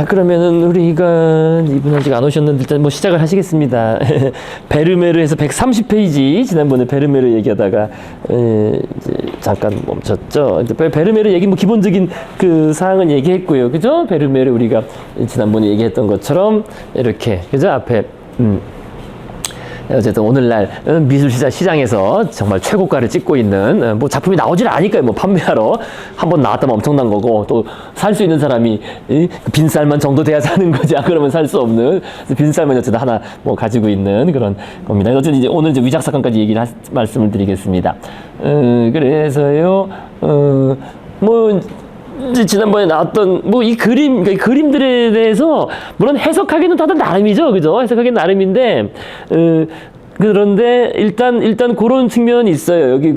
그러면은 우리가 이분 아직 안 오셨는데 일단 뭐 시작을 하시겠습니다. 베르메르에서 130페이지 지난번에 베르메르 얘기하다가 이제 잠깐 멈췄죠. 베르메르 얘기 뭐 기본적인 그 사항은 얘기했고요, 그죠? 베르메르 우리가 지난번에 얘기했던 것처럼 이렇게 그죠? 앞에 어쨌든 오늘날 미술 시장에서 정말 최고가를 찍고 있는 뭐 작품이 나오질 않으니까요. 뭐 판매하러 한번 나왔다면 엄청난 거고 또 살 수 있는 사람이 빈쌀만 정도 돼야 사는 거지. 그러면 살 수 없는 빈쌀만 어쨌든 하나 뭐 가지고 있는 그런 겁니다. 어쨌든 이제 오늘 이제 위작 사건까지 말씀을 드리겠습니다. 그래서요 뭐 이제 지난번에 나왔던 뭐 이 그러니까 이 그림들에 대해서 물론 해석하기는 다들 나름이죠, 그죠? 해석하기는 나름인데 그런데 일단 그런 측면이 있어요. 여기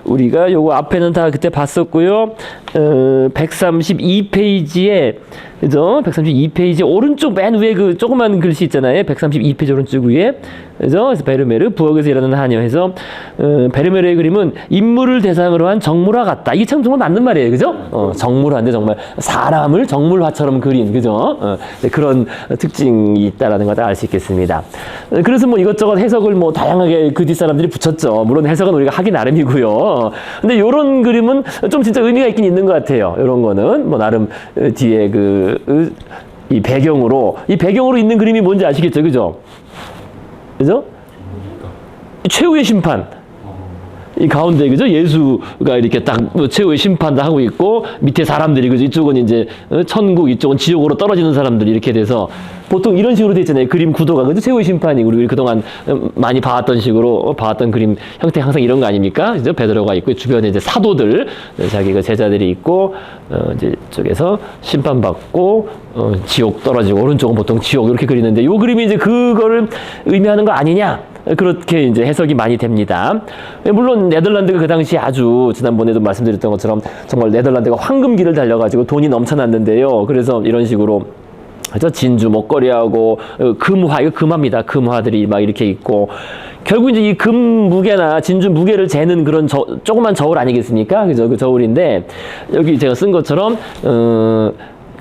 우리가 요거 앞에는 다 그때 봤었고요. 132페이지에 그죠? 132페이지 오른쪽 맨 위에 그 조그만 글씨 있잖아요. 132페이지 오른쪽 위에 그죠? 그래서 베르메르 부엌에서 일하는 하녀해서 베르메르의 그림은 인물을 대상으로 한 정물화 같다. 이게 참 정말 맞는 말이에요, 그죠? 정물화인데 정말 사람을 정물화처럼 그린 그죠? 그런 특징이 있다라는 걸 알 수 있겠습니다. 그래서 뭐 이것저것 해석을 뭐 다양하게 그 뒷사람들이 붙였죠. 물론 해석은 우리가 하기 나름이고요. 근데 요런 그림은 좀 진짜 의미가 있긴 있는 것 같아요. 요런 거는 뭐 나름 뒤에 이 배경으로 있는 그림이 뭔지 아시겠죠? 그죠? 그죠? 최후의 심판. 이 가운데, 그죠? 예수가 이렇게 딱 최후의 심판도 하고 있고, 밑에 사람들이, 그죠? 이쪽은 이제 천국, 이쪽은 지옥으로 떨어지는 사람들이 이렇게 돼서, 보통 이런 식으로 돼 있잖아요. 그림 구도가, 그죠? 최후의 심판이, 우리 그동안 많이 봐왔던 식으로, 봐왔던 그림 형태 항상 이런 거 아닙니까? 그죠? 베드로가 있고, 주변에 이제 사도들, 자기 그 제자들이 있고, 이제 이쪽에서 심판받고, 지옥 떨어지고, 오른쪽은 보통 지옥 이렇게 그리는데, 요 그림이 이제 그거를 의미하는 거 아니냐? 그렇게 이제 해석이 많이 됩니다. 물론 네덜란드가 그 당시 아주 지난번에도 말씀드렸던 것처럼 정말 네덜란드가 황금기를 달려가지고 돈이 넘쳐났는데요. 그래서 이런 식으로 진주 목걸이하고 금화, 이거 금화입니다. 금화들이 막 이렇게 있고 결국 이제 이 금 무게나 진주 무게를 재는 그런 조그만 저울 아니겠습니까? 그죠? 그 저울인데 여기 제가 쓴 것처럼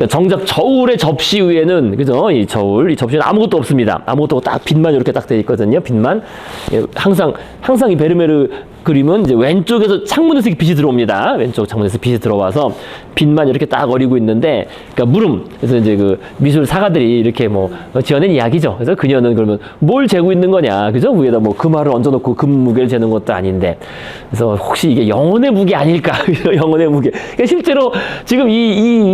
정작 저울의 접시 위에는 그죠? 이 접시는 아무것도 없습니다. 아무것도 딱 빛만 이렇게 딱 돼 있거든요. 빛만. 항상 이 베르메르 그림은 이제 왼쪽에서 창문에서 빛이 들어옵니다. 왼쪽 창문에서 빛이 들어와서 빛만 이렇게 딱 어리고 있는데, 그러니까 물음. 그래서 이제 그 미술 사가들이 이렇게 뭐 지어낸 이야기죠. 그래서 그녀는 그러면 뭘 재고 있는 거냐, 그죠? 위에다 뭐 금화를 얹어놓고 금 무게를 재는 것도 아닌데, 그래서 혹시 이게 영혼의 무게 아닐까? 영혼의 무게. 그러니까 실제로 지금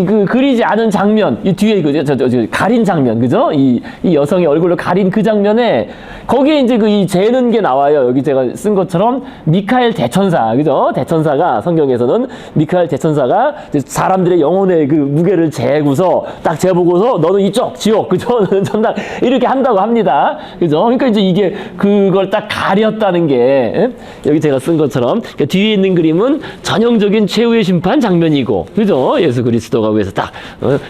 그 그리지 않은 장면, 이 뒤에 저 가린 장면, 그죠? 이 여성의 얼굴을 가린 그 장면에 거기에 이제 이 재는 게 나와요. 여기 제가 쓴 것처럼. 미카엘 대천사, 그죠? 대천사가, 성경에서는 미카엘 대천사가 사람들의 영혼의 그 무게를 재고서 딱 재보고서 너는 이쪽, 지옥, 그죠? 너는 천당, 이렇게 한다고 합니다. 그죠? 그러니까 이제 이게 그걸 딱 가렸다는 게, 여기 제가 쓴 것처럼, 그러니까 뒤에 있는 그림은 전형적인 최후의 심판 장면이고, 그죠? 예수 그리스도가 위에서 딱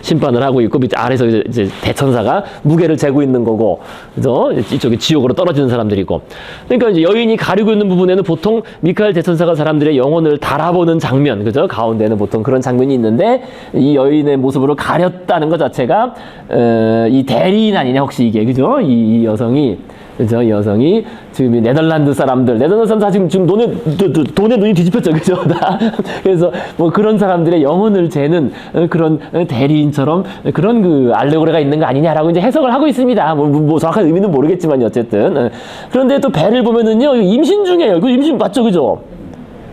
심판을 하고 있고, 밑에 아래서 이제 대천사가 무게를 재고 있는 거고, 그죠? 이쪽에 지옥으로 떨어지는 사람들이고. 그러니까 이제 여인이 가리고 있는 부분에는 보통 미카엘 대천사가 사람들의 영혼을 달아보는 장면, 그죠? 가운데는 보통 그런 장면이 있는데 이 여인의 모습으로 가렸다는 것 자체가 이 대리인 아니냐 혹시 이게, 그죠? 이 여성이, 그죠? 이 여성이 지금 이 네덜란드 사람들 다 지금 돈에 눈이 뒤집혔죠, 그죠? 다. 그래서 뭐 그런 사람들의 영혼을 재는 그런 대리인처럼 그런 그 알레고리가 있는 거 아니냐라고 이제 해석을 하고 있습니다. 뭐 정확한 의미는 모르겠지만 어쨌든. 그런데 또 배를 보면은요, 임신 중이에요. 그 임신 맞죠, 그죠?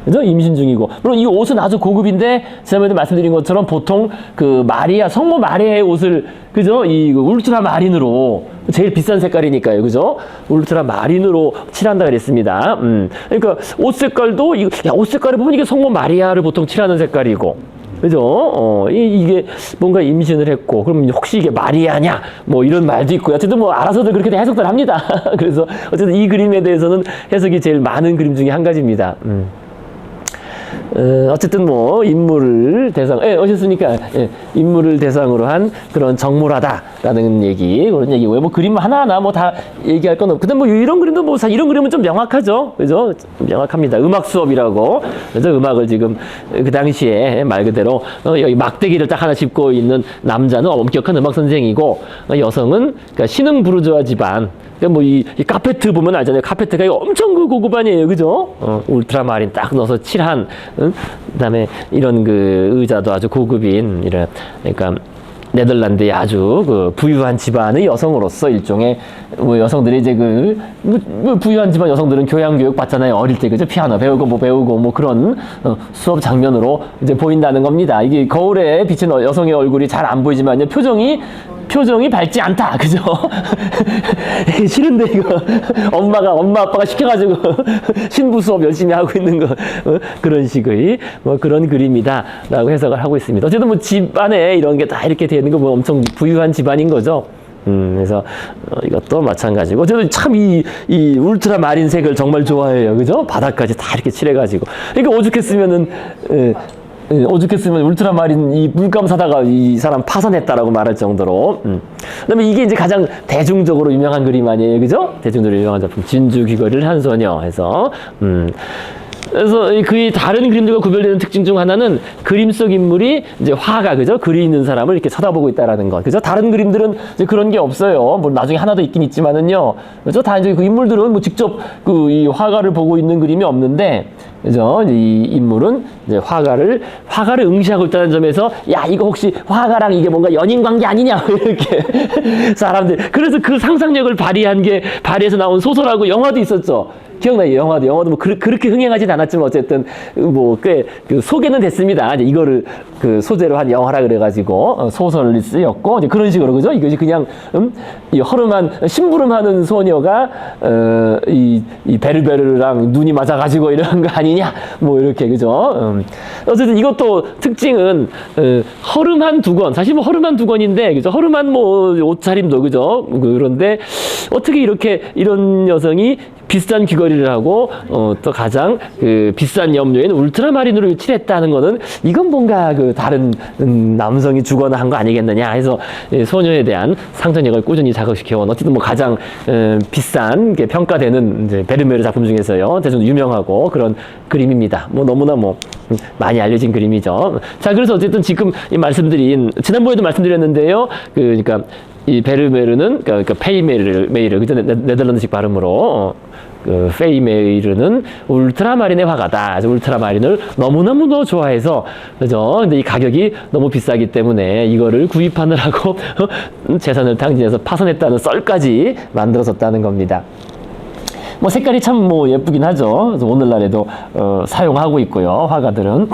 그죠? 임신 중이고. 물론 이 옷은 아주 고급인데, 지난번에도 말씀드린 것처럼 보통 그 성모 마리아의 옷을, 그죠? 이 울트라 마린으로, 제일 비싼 색깔이니까요. 그죠? 울트라 마린으로 칠한다 그랬습니다. 그러니까 옷 색깔도, 옷 색깔을 보면 이게 성모 마리아를 보통 칠하는 색깔이고, 그죠? 이게 뭔가 임신을 했고, 그럼 혹시 이게 마리아냐? 뭐 이런 말도 있고요. 어쨌든 뭐 알아서들 그렇게 해석들 합니다. 그래서 어쨌든 이 그림에 대해서는 해석이 제일 많은 그림 중에 한 가지입니다. 어쨌든 뭐 인물을 오셨습니까? 예, 인물을 대상으로 한 그런 정몰하다라는 얘기, 그런 얘기고요. 뭐 그림 하나하나 뭐 다 얘기할 건 없고, 그다음 뭐 이런 그림도 뭐 이런 그림은 좀 명확하죠, 그죠? 좀 명확합니다. 음악 수업이라고, 그래서 음악을 지금 그 당시에 말 그대로 여기 막대기를 딱 하나 짚고 있는 남자는 엄격한 음악 선생이고, 여성은 그러니까 신흥 부르주아 집안. 뭐 이 카페트 보면 알잖아요. 카페트가 엄청 그 고급반이에요, 그죠? 울트라마린 딱 넣어서 칠한, 그다음에 이런 그 의자도 아주 고급인 이런, 그러니까 네덜란드의 아주 그 부유한 집안의 여성으로서 일종의 뭐 여성들이 이제 뭐 부유한 집안 여성들은 교양 교육 받잖아요, 어릴 때, 그죠? 피아노 배우고 뭐 배우고 뭐 그런 수업 장면으로 이제 보인다는 겁니다. 이게 거울에 비친 여성의 얼굴이 잘 안 보이지만요, 표정이 밝지 않다, 그죠? 싫은데 이거 엄마 아빠가 시켜가지고 신부 수업 열심히 하고 있는 거, 그런 식의 뭐 그런 그림이다라고 해석을 하고 있습니다. 어쨌든 뭐 집안에 이런 게 다 이렇게 되는 거 뭐 엄청 부유한 집안인 거죠. 그래서 이것도 마찬가지고, 어쨌든 참 이 울트라 마린색을 정말 좋아해요, 그죠? 바닥까지 다 이렇게 칠해가지고, 그러니까 오죽했으면 울트라마린 이 물감 사다가 이 사람 파산했다라고 말할 정도로. 그다음에 이게 이제 가장 대중적으로 유명한 그림 아니에요, 그죠? 대중적으로 유명한 작품 진주 귀걸이를 한 소녀 해서. 그래서 그 다른 그림들과 구별되는 특징 중 하나는 그림 속 인물이 이제 화가, 그죠? 글이 있는 사람을 이렇게 쳐다보고 있다라는 것, 그죠? 다른 그림들은 이제 그런 게 없어요. 뭐 나중에 하나 더 있긴 있지만은요, 그죠? 다 이제 그 인물들은 뭐 직접 그 이 화가를 보고 있는 그림이 없는데, 그죠? 이 인물은 이제 화가를 응시하고 있다는 점에서, 야, 이거 혹시 화가랑 이게 뭔가 연인 관계 아니냐, 이렇게 사람들. 그래서 그 상상력을 발휘해서 나온 소설하고 영화도 있었죠. 기억나요? 영화도 뭐 그렇게 흥행하진 않았지만 어쨌든 뭐 꽤 그 소개는 됐습니다. 이제 이거를 그 소재로 한 영화라 그래가지고 소설이 쓰였고, 이제 그런 식으로, 그죠? 이것이 그냥 이 허름한 심부름하는 소녀가 이 베르베르랑 눈이 맞아가지고 이런 거 아니냐, 뭐 이렇게, 그죠? 어쨌든 이것도 특징은 허름한 두건, 사실 뭐 허름한 두건인데, 그죠? 허름한 뭐 옷차림도, 그죠? 그런데 어떻게 이런 여성이 비싼 귀걸이를 하고 또 가장 그 비싼 염료인 울트라마린으로 칠했다는 거는, 이건 뭔가 그 다른 남성이 주거나 한 거 아니겠느냐 해서 소녀에 대한 상상력을 꾸준히 자극시켜온, 어쨌든 뭐 가장 비싼 게 평가되는 이제 베르메르 작품 중에서요 대중 유명하고 그런 그림입니다. 뭐 너무나 뭐 많이 알려진 그림이죠. 자, 그래서 어쨌든 지금 지난번에도 말씀드렸는데요. 그러니까 이 베르메르는, 그러니까 페이메이르, 그죠? 네덜란드식 발음으로, 그 페이메이르는 울트라마린의 화가다. 그래서 울트라마린을 너무너무 좋아해서, 그죠? 근데 이 가격이 너무 비싸기 때문에 이거를 구입하느라고 재산을 탕진해서 파산했다는 썰까지 만들어졌다는 겁니다. 뭐 색깔이 참 뭐 예쁘긴 하죠. 그래서 오늘날에도 사용하고 있고요, 화가들은.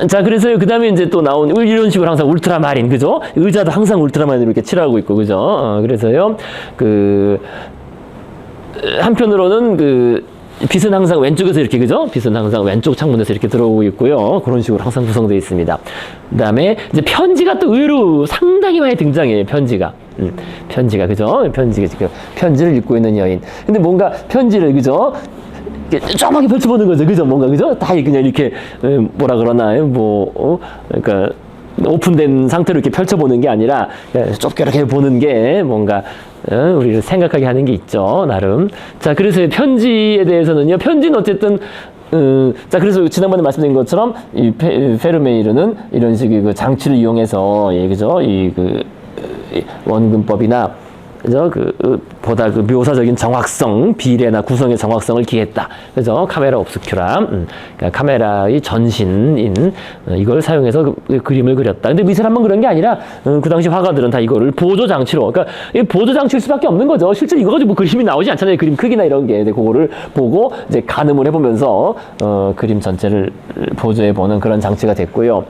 자, 그래서 그 다음에 이제 또 나온 이런 식으로 항상 울트라마린, 그죠? 의자도 항상 울트라마린으로 이렇게 칠하고 있고, 그죠? 그래서요, 한편으로는 빛은 항상 왼쪽에서 이렇게, 그죠? 빛은 항상 왼쪽 창문에서 이렇게 들어오고 있고요. 그런 식으로 항상 구성되어 있습니다. 그 다음에 이제 편지가 또 의외로 상당히 많이 등장해요, 편지가. 편지가, 그죠? 편지를 읽고 있는 여인. 근데 뭔가 편지를, 그죠? 조그맣게 펼쳐보는 거죠, 그죠? 뭔가, 그죠? 다 그냥 이렇게, 뭐라 그러나요? 그러니까, 오픈된 상태로 이렇게 펼쳐보는 게 아니라, 좁게 이렇게 보는 게 뭔가, 우리를 생각하게 하는 게 있죠, 나름. 자, 그래서 편지에 대해서는요, 편지는 어쨌든, 자, 그래서 지난번에 말씀드린 것처럼, 이 페르메이르는 이런 식의 그 장치를 이용해서, 그죠? 원근법이나, 그죠? 보다 묘사적인 정확성, 비례나 구성의 정확성을 기했다. 그죠? 카메라 옵스큐라. 그러니까 카메라의 전신인, 이걸 사용해서 그림을 그렸다. 근데 이 사람만 그런 게 아니라, 그 당시 화가들은 다 이거를 보조장치로, 그러니까 보조장치일 수밖에 없는 거죠. 실제로 이거 가지고 뭐 그림이 나오지 않잖아요. 그림 크기나 이런 게. 근데 그거를 보고 이제 가늠을 해보면서, 그림 전체를 보조해보는 그런 장치가 됐고요.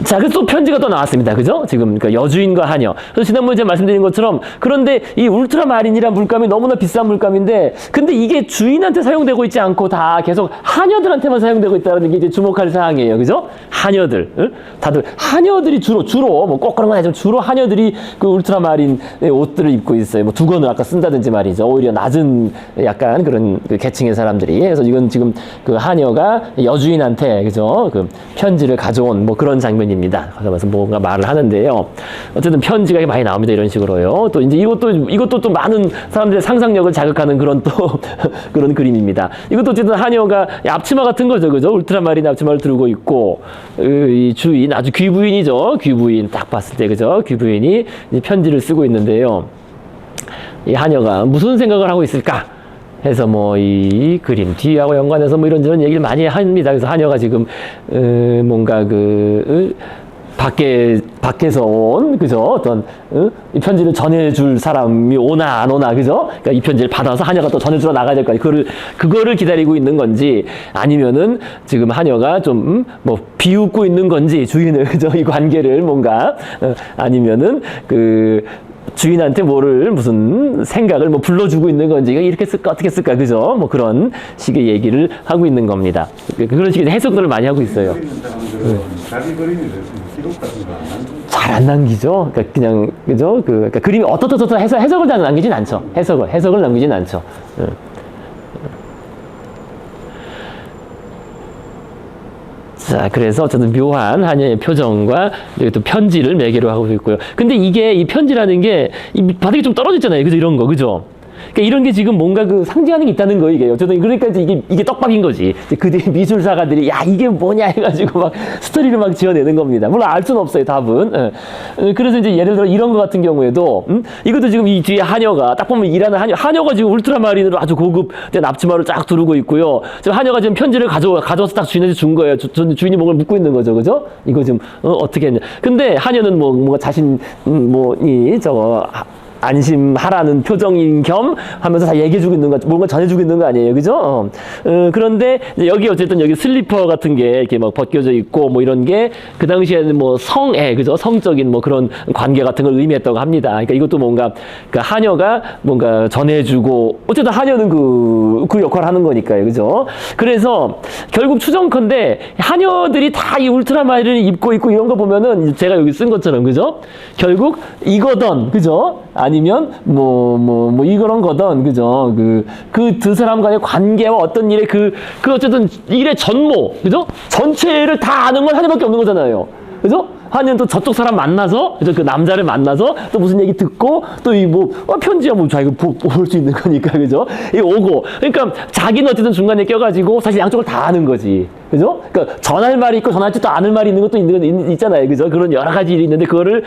자, 그래서 또 편지가 또 나왔습니다. 그죠? 지금, 그러니까 여주인과 하녀. 그래서 지난번에 제가 말씀드린 것처럼, 그런데 이 울트라마린이란 물감이 너무나 비싼 물감인데, 근데 이게 주인한테 사용되고 있지 않고 다 계속 하녀들한테만 사용되고 있다는 게 이제 주목할 사항이에요. 그죠? 하녀들. 응? 다들, 하녀들이 주로, 뭐 꼭 그런 건 아니지만 주로 하녀들이 그 울트라마린 옷들을 입고 있어요. 뭐 두건을 아까 쓴다든지 말이죠. 오히려 낮은 약간 그런 그 계층의 사람들이. 그래서 이건 지금 그 하녀가 여주인한테, 그죠? 그 편지를 가져온 뭐 그런 장면입니다. 그래서 뭔가 말을 하는데요. 어쨌든 편지가 많이 나옵니다. 이런 식으로요. 또 이제 이것도 또 많은 사람들의 상상력을 자극하는 그런 또 그런 그림입니다. 이것도 어쨌든 하녀가 앞치마 같은 거죠. 그죠? 울트라마린 앞치마를 들고 있고, 이 주인, 아주 귀부인이죠. 귀부인. 딱 봤을 때, 그죠? 귀부인이 편지를 쓰고 있는데요. 이 하녀가 무슨 생각을 하고 있을까? 해서 뭐 이 그림 뒤하고 연관해서 뭐 이런저런 얘기를 많이 합니다. 그래서 하녀가 지금 뭔가 밖에서 온, 그죠? 어떤, 이 편지를 전해줄 사람이 오나, 안 오나, 그죠? 그러니까 이 편지를 받아서 하녀가 또 전해주러 나가야 될 거 아니에요. 그거를 기다리고 있는 건지, 아니면은 지금 하녀가 좀, 뭐, 비웃고 있는 건지, 주인을, 그죠? 이 관계를 뭔가, 아니면은, 주인한테 무슨 생각을 뭐 불러주고 있는 건지, 이렇게 쓸까, 어떻게 쓸까, 그죠? 뭐 그런 식의 얘기를 하고 있는 겁니다. 그런 식의 해석들을 많이 하고 있어요. 자기 그림이 기록 같은 거 잘 안 남기죠? 그러니까 그냥, 그죠? 그러니까 그림이 어떻다 해서 해석을 잘 남기진 않죠. 해석을 남기진 않죠. 자, 그래서 어쨌든 묘한 하녀의 표정과 또 편지를 매개로 하고 있고요. 근데 이 편지라는 게 이 바닥에 좀 떨어져 있잖아요. 그죠? 이런 거, 그죠? 그러니까 이런 게 지금 뭔가 상징하는 게 있다는 거예요, 이게. 어쨌든 그러니까 이게 떡밥인 거지. 그 뒤에 미술사가들이 야, 이게 뭐냐 해가지고 막 스토리를 막 지어내는 겁니다. 물론 알 수는 없어요, 답은. 그래서 이제 예를 들어 이런 거 같은 경우에도, 이것도 지금 이 뒤에 하녀가, 딱 보면 일하는 하녀가 지금 울트라마린으로 아주 고급 납치마를 쫙 두르고 있고요. 지금 하녀가 지금 편지를 가져와서 딱 주인한테 준 거예요. 주인이 뭔가 묻고 있는 거죠, 그죠? 이거 지금, 어떻게 했냐. 근데 하녀는 뭔가 자신, 안심하라는 표정인 겸 하면서 다 얘기해주고 있는 거, 뭔가 전해주고 있는 거 아니에요. 그죠? 그런데 여기 어쨌든 여기 슬리퍼 같은 게 이렇게 막 벗겨져 있고 뭐 이런 게 그 당시에는 뭐 그죠? 성적인 뭐 그런 관계 같은 걸 의미했다고 합니다. 그러니까 이것도 뭔가 그 하녀가 뭔가 전해주고 어쨌든 하녀는 그 역할을 하는 거니까요. 그죠? 그래서 결국 추정컨대 하녀들이 다 이 울트라마린을 입고 있고 이런 거 보면은 제가 여기 쓴 것처럼, 그죠? 결국 이거던, 그죠? 아니면 이런 거던, 그죠? 그 두 사람 간의 관계와 어떤 일의 어쨌든 일의 전모, 그죠? 전체를 다 아는 건 하나밖에 없는 거잖아요. 그죠? 하냐는 또 저쪽 사람 만나서, 그죠? 그 남자를 만나서 또 무슨 얘기 듣고 또 편지야 뭐 자기가 볼 수 있는 거니까, 그죠? 이 오고. 그러니까 자기는 어쨌든 중간에 껴가지고 사실 양쪽을 다 아는 거지. 그죠? 그러니까 전할 말이 있고 전하지 또 않을 말이 있는 것도 있잖아요. 그죠? 그런 여러 가지 일이 있는데 그거를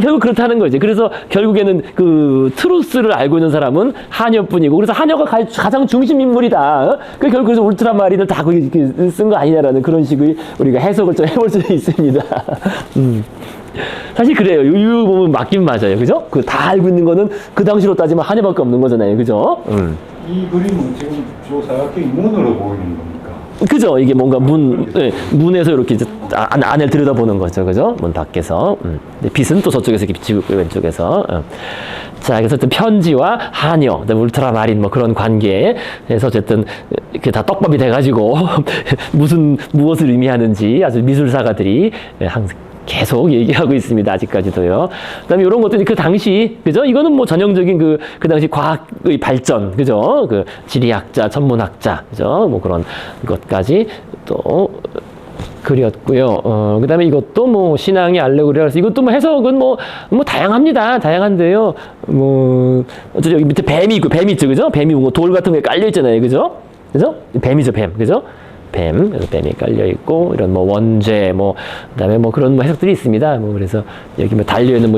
결국 그렇다는 거지. 그래서 결국에는 그 트루스를 알고 있는 사람은 하녀뿐이고 그래서 하녀가 가장 중심 인물이다. 결국 그래서 울트라마린을 다 거기 쓴 거 아니냐라는 그런 식의 우리가 해석을 좀 해볼 수 있습니다. 사실 그래요. 이 부분 맞긴 맞아요. 그죠? 다 알고 있는 거는 그 당시로 따지면 하녀밖에 없는 거잖아요. 그죠? 이 그림은 지금 사각형이 문으로 보이는 겁니까? 그죠? 이게 뭔가 문에서 이렇게 이제 안을 들여다보는 거죠. 그죠? 문 밖에서. 빛은 또 저쪽에서 이렇게 비치고 있고, 왼쪽에서. 자, 그래서 어쨌든 편지와 하녀, 울트라마린 뭐 그런 관계에서 어쨌든 이렇게 다 떡밥이 돼가지고 무엇을 의미하는지 아주 미술사가들이 항상 계속 얘기하고 있습니다. 아직까지도요. 그 다음에 이런 것들이 그 당시, 그죠? 이거는 뭐 전형적인 그 당시 과학의 발전, 그죠? 지리학자, 천문학자, 그죠? 뭐 그런 것까지 또 그렸고요. 그 다음에 이것도 뭐 신앙의 알레고리라서 이것도 뭐 해석은 뭐 다양합니다. 다양한데요. 어쨌든 여기 밑에 뱀이 있고, 뱀이 있죠. 그죠? 뱀이 뭐 돌 같은 게 깔려 있잖아요. 그죠? 그죠? 뱀이죠, 뱀. 그죠? 그래서 뱀이 깔려 있고 이런 원죄 그다음에 그런 해석들이 있습니다. 그래서 여기 달려 있는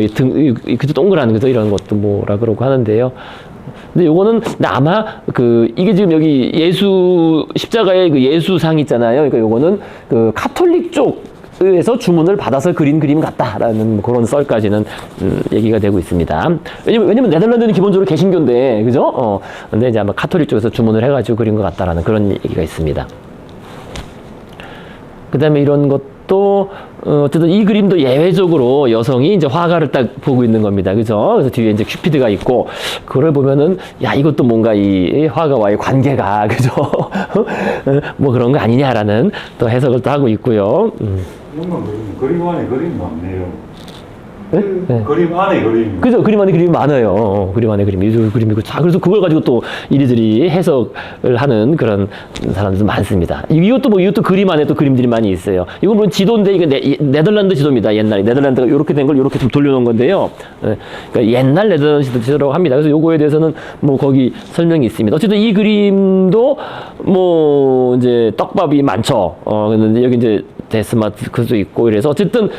그저 동그란 그죠 이런 것도 뭐라 그러고 하는데요. 근데 요거는 아마 이게 지금 여기 예수 십자가의 그 예수상 있잖아요. 그러니까 요거는 카톨릭 쪽에서 주문을 받아서 그린 그림 같다라는 그런 썰까지는 얘기가 되고 있습니다. 왜냐면 네덜란드는 기본적으로 개신교인데 그죠? 근데 이제 아마 카톨릭 쪽에서 주문을 해가지고 그린 것 같다라는 그런 얘기가 있습니다. 그 다음에 이런 것 또 어쨌든 이 그림도 예외적으로 여성이 이제 화가를 딱 보고 있는 겁니다. 그죠? 그래서 뒤에 이제 큐피드가 있고, 그걸 보면은, 야, 이것도 뭔가 이 화가와의 관계가, 그죠? 뭐 그런 거 아니냐라는 또 해석을 또 하고 있고요. 뭔가 그림 안에 그림 많네요. 네? 네. 그림 안에 그림. 그죠? 그림 안에 그림이 많아요. 그림 안에 그림이. 이 그림이고. 자, 그래서 그걸 가지고 또 이리저리 해석을 하는 그런 사람들도 많습니다. 이것도 그림 안에 또 그림들이 많이 있어요. 이건 물론 지도인데, 이게 네덜란드 지도입니다. 옛날에. 네덜란드가 이렇게 된 걸 이렇게 좀 돌려놓은 건데요. 그러니까 옛날 네덜란드 지도라고 합니다. 그래서 요거에 대해서는 뭐 거기 설명이 있습니다. 어쨌든 이 그림도 뭐 이제 떡밥이 많죠. 근데 여기 이제 데스마트크도 있고 이래서 어쨌든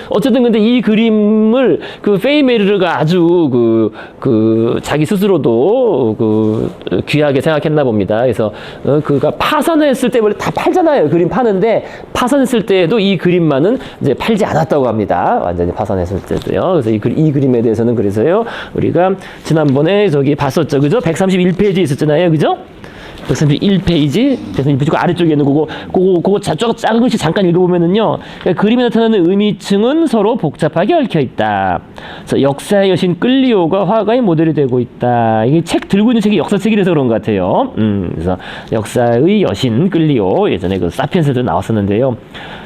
근데 이 그림을 그 페이메르가 아주 자기 스스로도 귀하게 생각했나 봅니다. 그래서 그가 파산했을 때 원래 다 팔잖아요. 그림 파는데 파산했을 때에도 이 그림만은 이제 팔지 않았다고 합니다. 완전히 파산했을 때도요. 그래서 이 그림에 대해서는 그래서요. 우리가 지난번에 저기 봤었죠. 그죠? 131페이지 있었잖아요. 그죠? 131페이지, 131페이지 아래쪽에 있는 그거 작은 글씨 잠깐 읽어보면은요, 그러니까 그림에 나타나는 의미층은 서로 복잡하게 얽혀 있다. 그래서 역사의 여신 끌리오가 화가의 모델이 되고 있다. 이게 책 들고 있는 책이 역사책이라서 그런 것 같아요. 그래서 역사의 여신 끌리오, 예전에 그 사피엔스도 나왔었는데요.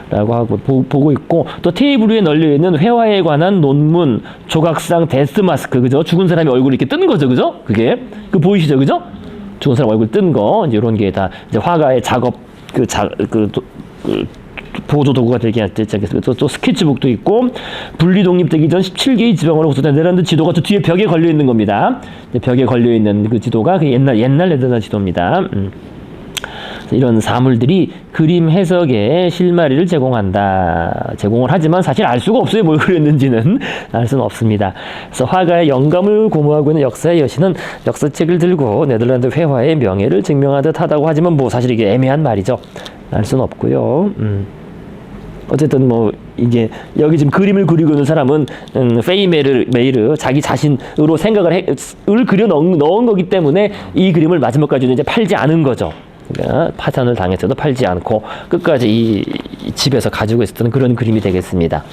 라고 하고 보고 있고, 또 테이블 위에 널려 있는 회화에 관한 논문, 조각상, 데스마스크, 그죠? 죽은 사람이 얼굴이 이렇게 뜬 거죠, 그죠? 그게 보이시죠, 그죠? 죽은 사람 얼굴 뜬 거, 이제 이런 게 다 이제 화가의 작업 보조 도구가 되게 하지 않겠습니까? 또 스케치북도 있고, 분리 독립되기 전 17개의 지방으로 구성된 네덜란드 지도가 저 뒤에 벽에 걸려 있는 겁니다. 벽에 걸려 있는 그 지도가 그 옛날 네덜란드 지도입니다. 이런 사물들이 그림 해석에 실마리를 제공을 하지만 사실 알 수가 없어요. 뭘 그렸는지는 알 수는 없습니다. 그래서 화가의 영감을 고무하고 있는 역사의 여신은 역사책을 들고 네덜란드 회화의 명예를 증명하듯 하다고 하지만 뭐 사실 이게 애매한 말이죠. 알 수는 없고요. 어쨌든 뭐 이게 여기 지금 그림을 그리고 있는 사람은 페이메르 자기 자신으로 생각을 그려 넣은 거기 때문에 이 그림을 마지막까지는 이제 팔지 않은 거죠. 그러니까 파산을 당했어도 팔지 않고 끝까지 이 집에서 가지고 있었던 그런 그림이 되겠습니다.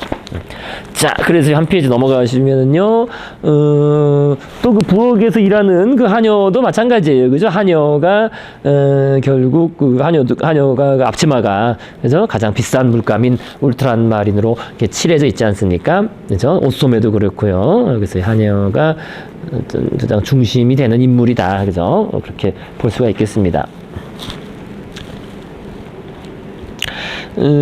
자, 그래서 한 페이지 넘어가시면은요, 또 그 부엌에서 일하는 그 하녀도 마찬가지예요. 그죠? 하녀가, 결국 하녀가 그 앞치마가, 그죠? 가장 비싼 물감인 울트란 마린으로 이렇게 칠해져 있지 않습니까? 그죠? 옷소매도 그렇고요. 그래서 하녀가 가장 중심이 되는 인물이다. 그죠? 그렇게 볼 수가 있겠습니다.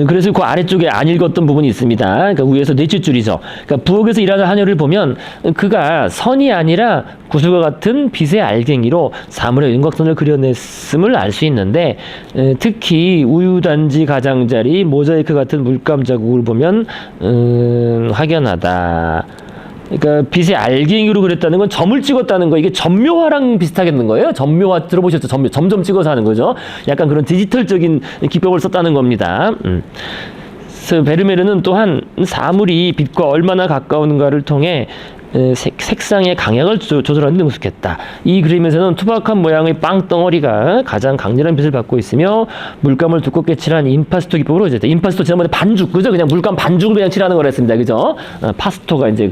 그래서 그 아래쪽에 안 읽었던 부분이 있습니다. 그러니까 위에서 넷째 줄이죠. 그러니까 부엌에서 일하는 하녀를 보면 그가 선이 아니라 구슬과 같은 빛의 알갱이로 사물의 윤곽선을 그려냈음을 알 수 있는데, 특히 우유단지 가장자리 모자이크 같은 물감 자국을 보면 확연하다. 그러니까 빛의 알갱이로 그렸다는 건 점을 찍었다는 거, 이게 점묘화랑 비슷하겠는 거예요. 점묘화 들어보셨죠? 점점 찍어서 하는 거죠. 약간 그런 디지털적인 기법을 썼다는 겁니다. 그래서 베르메르는 또한 사물이 빛과 얼마나 가까운가를 통해 색상의 강약을 조절하는 데 능숙했다. 이 그림에서는 투박한 모양의 빵덩어리가 가장 강렬한 빛을 받고 있으며 물감을 두껍게 칠한 임파스토 기법으로 이제 임파스토 지난번에 반죽, 그죠? 그냥 물감 반죽을 그냥 칠하는 거라 했습니다. 그죠? 파스토가 이제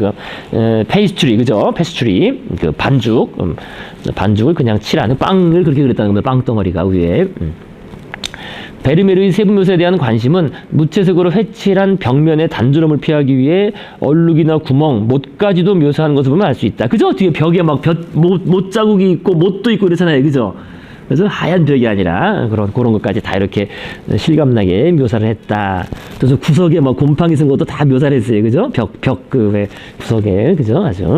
페이스츄리, 그죠? 페스츄리, 그 반죽을 그냥 칠하는 빵을 그렇게 그렸다는 겁니다. 빵덩어리가 위에. 베르메르의 세부 묘사에 대한 관심은 무채색으로 회칠한 벽면의 단조름을 피하기 위해 얼룩이나 구멍, 못까지도 묘사하는 것을 보면 알 수 있다. 그죠? 뒤에 벽에 막 못 자국이 있고 못도 있고 그렇잖아요. 그죠? 그래서 하얀 벽이 아니라 그런 것까지 다 이렇게 실감나게 묘사를 했다. 그래서 구석에 막 곰팡이 쓴 것도 다 묘사를 했어요. 그죠? 구석에. 그죠? 아주.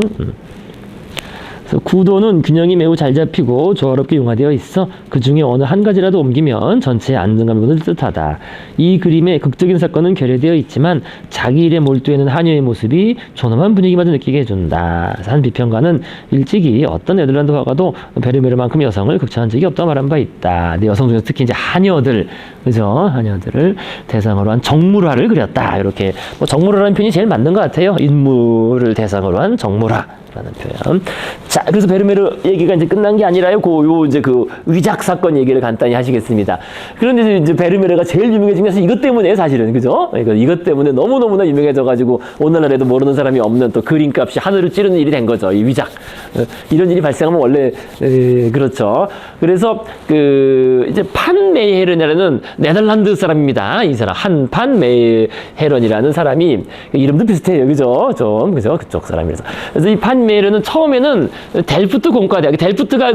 그래서 구도는 균형이 매우 잘 잡히고 조화롭게 융화되어 있어 그 중에 어느 한 가지라도 옮기면 전체의 안정감을 얻을 듯하다. 이 그림의 극적인 사건은 결여되어 있지만 자기 일에 몰두하는 하녀의 모습이 존엄한 분위기마저 느끼게 해준다. 한 비평가는 일찍이 어떤 네덜란드 화가도 베르메르만큼 여성을 극찬한 적이 없다고 말한 바 있다. 근데 여성 중에서 특히 이제 하녀들, 그죠? 하녀들을 대상으로 한 정물화를 그렸다. 이렇게 정물화라는 표현이 제일 맞는 것 같아요. 인물을 대상으로 한 정물화. 라는 표현. 자, 그래서 베르메르 얘기가 이제 끝난 게 아니라요. 이제 그 위작 사건 얘기를 간단히 하시겠습니다. 그런데 이제 베르메르가 제일 유명해진 것은 이것 때문에 사실은, 그죠? 그러니까 이것 때문에 너무너무나 유명해져가지고 오늘날에도 모르는 사람이 없는 또 그림값이 하늘을 찌르는 일이 된 거죠. 이 위작. 이런 일이 발생하면 원래, 그렇죠. 그래서 이제 판 메이헤른이라는 네덜란드 사람입니다. 이 사람. 한판 메이헤른이라는 사람이 이름도 비슷해요. 그죠? 좀, 그죠? 그쪽 사람이라서. 그래서 이 판 메이헤른은 처음에는 델프트 공과대학, 델프트가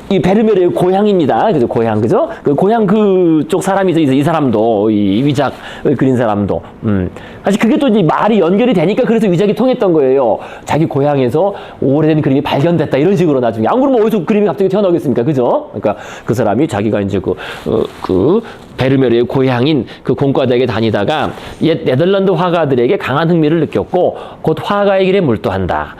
이 베르메르의 고향입니다. 그죠? 고향, 그죠? 그 고향 그쪽 사람이죠. 이 사람도, 이 위작을 그린 사람도. 사실 그게 또 이제 말이 연결이 되니까 그래서 위작이 통했던 거예요. 자기 고향에서 오래된 그림이 발견됐다. 이런 식으로 나중에. 안 그러면 어디서 그림이 갑자기 튀어나오겠습니까? 그죠? 그러니까 그 사람이 자기가 이제 베르메르의 고향인 그 공과대학에 다니다가 옛 네덜란드 화가들에게 강한 흥미를 느꼈고 곧 화가의 길에 몰두한다.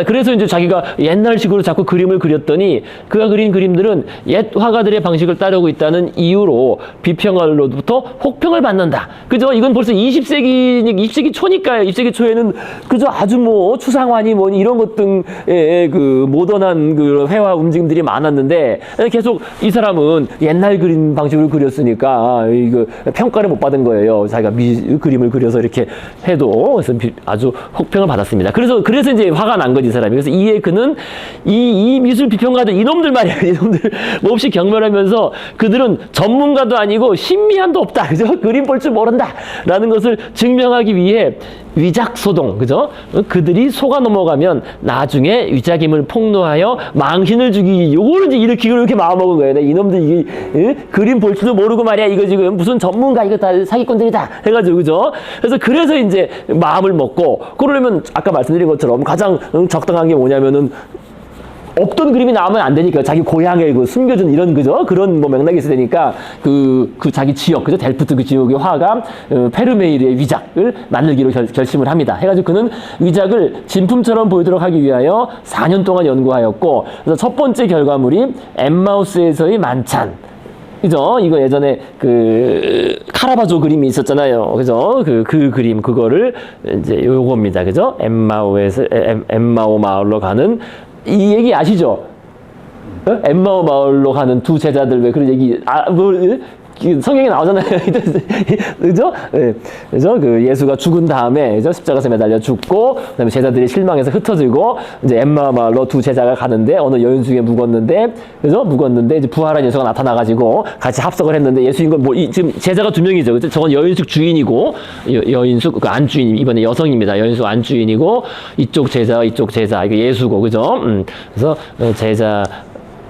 그래서 이제 자기가 옛날식으로 자꾸 그림을 그렸더니 그가 그린 그림들은 옛 화가들의 방식을 따르고 있다는 이유로 비평가로부터 혹평을 받는다. 그죠? 이건 벌써 20세기 초니까요. 20세기 초에는 그죠? 아주 뭐 추상화니 뭐니 이런 것 등의 그 모던한 그 회화 움직임들이 많았는데 계속 이 사람은 옛날 그림 방식으로 그렸으니까 이거 평가를 못 받은 거예요. 자기가 그림을 그려서 이렇게 해도 그래서 아주 혹평을 받았습니다. 그래서 이제 화가 난 거지, 이 사람이. 그래서 이에 그는 이 미술 비평가들 이놈들 말이야. 이놈들 몹시 경멸하면서 그들은 전문가도 아니고 신미함도 없다. 그죠? 그림 볼 줄 모른다. 라는 것을 증명하기 위해 위작소동, 그죠? 그들이 속아 넘어가면 나중에 위작임을 폭로하여 망신을 주기, 요거를 이제 일으키고 이렇게 마음먹은 거예요. 이놈들 이게 그림 볼 줄도 모르고 말이야. 이거 지금 무슨 전문가, 이거 다 사기꾼들이다. 해가지고, 그죠? 그래서 이제 마음을 먹고, 그러려면 아까 말씀드린 것처럼 가장 적당한 게 뭐냐면은 없던 그림이 나오면 안 되니까 자기 고향에 숨겨진 이런, 그죠? 그런 뭐 맥락이 있어야 되니까 그 자기 지역, 그죠? 델프트 그 지역의 화가 페르메이르의 위작을 만들기로 결심을 합니다. 해가지고 그는 위작을 진품처럼 보이도록 하기 위하여 4년 동안 연구하였고, 그래서 첫 번째 결과물이 엠마우스에서의 만찬. 그죠? 이거 예전에 카라바조 그림이 있었잖아요. 그죠? 그 그림, 그거를 이제 요겁니다. 그죠? 엠마오 마을로 가는 이 얘기 아시죠? 엠마오 마을로 가는 두 제자들 왜 그런 얘기 성경에 나오잖아요. 그죠? 네. 그죠? 예수가 죽은 다음에, 그죠? 십자가에서 매달려 죽고, 그 다음에 제자들이 실망해서 흩어지고, 이제 엠마오 마을로 두 제자가 가는데, 어느 여인숙에 묵었는데, 그죠? 묵었는데, 이제 부활한 예수가 나타나가지고, 같이 합석을 했는데, 예수인 건 지금 제자가 두 명이죠. 그죠? 저건 여인숙 주인이고, 여인숙, 안주인, 이번에 여성입니다. 여인숙 안주인이고, 이쪽 제자, 이게 예수고, 그죠? 그래서 제자가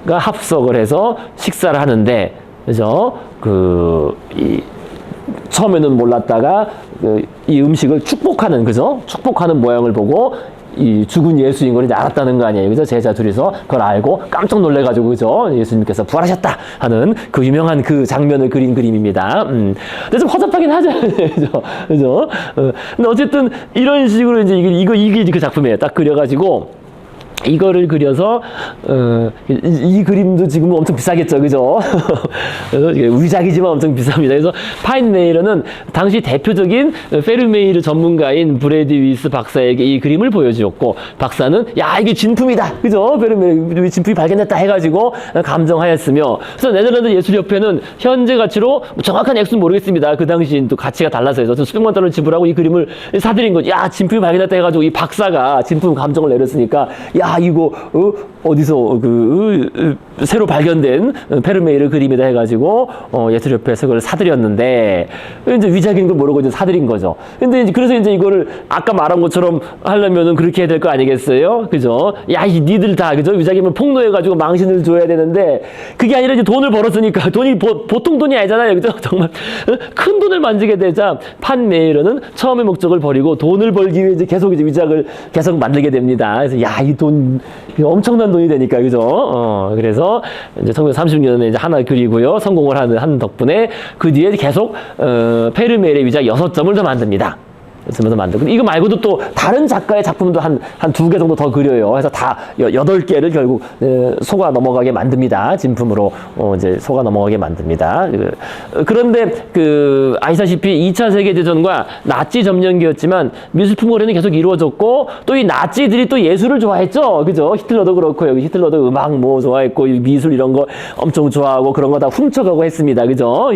합석을 해서 식사를 하는데, 그죠? 처음에는 몰랐다가 이 음식을 축복하는, 그죠? 축복하는 모양을 보고 이 죽은 예수인 걸 이제 알았다는 거 아니에요. 그죠? 제자 둘이서 그걸 알고 깜짝 놀래가지고, 그죠? 예수님께서 부활하셨다 하는 그 유명한 그 장면을 그린 그림입니다. 근데 좀 허접하긴 하죠. 그죠? 근데 어쨌든 이런 식으로 이제 이게 그 작품이에요. 딱 그려가지고 이거를 그려서 이 그림도 지금 엄청 비싸겠죠, 그죠? 그래서 위작이지만 엄청 비쌉니다. 그래서 파인 메이러는 당시 대표적인 페르메이르 전문가인 브래디 위스 박사에게 이 그림을 보여주었고, 박사는 야, 이게 진품이다, 그죠? 페르메이르 진품이 발견됐다 해가지고 감정하였으며, 그래서 네덜란드 예술협회는 현재 가치로 정확한 액수는 모르겠습니다. 그 당시 또 가치가 달라서 해서 수백만 달러를 지불하고 이 그림을 사들인 거죠. 야, 진품이 발견됐다 해가지고 이 박사가 진품 감정을 내렸으니까, 야, 이거 어디서 새로 발견된 페르메이르 그림이다 해가지고 예술협회에서 그걸 사들였는데, 이제 위작인 걸 모르고 이제 사들인 거죠. 근데 이제 그래서 이제 이거를 아까 말한 것처럼 하려면은 그렇게 해야 될 거 아니겠어요? 그죠? 야, 니들 다, 그죠? 위작이면 폭로해가지고 망신을 줘야 되는데, 그게 아니라 이제 돈을 벌었으니까, 돈이 보통 돈이 아니잖아요. 그죠? 정말 큰 돈을 만지게 되자 판 메이러는 처음의 목적을 버리고 돈을 벌기 위해 이제 계속 이제 위작을 계속 만들게 됩니다. 그래서 야, 이 돈 엄청난 돈이 되니까, 그죠? 그래서 이제 1930년에 이제 하나 그리고요, 성공을 한 덕분에 그 뒤에 계속 페르메이르의 위작 6점을 더 만듭니다. 쓰면서 만들고 이거 말고도 또 다른 작가의 작품도 한 두 개 정도 더 그려요. 그래서 다 8개를 결국 속아 넘어가게 만듭니다. 진품으로 이제 속아 넘어가게 만듭니다. 그런데 아시다시피 2차 세계대전과 나치 점령기였지만 미술품 거래는 계속 이루어졌고 또 이 나치들이 또 예술을 좋아했죠. 그죠? 히틀러도 그렇고 여기 히틀러도 음악 뭐 좋아했고 미술 이런 거 엄청 좋아하고 그런 거 다 훔쳐가고 했습니다. 그죠?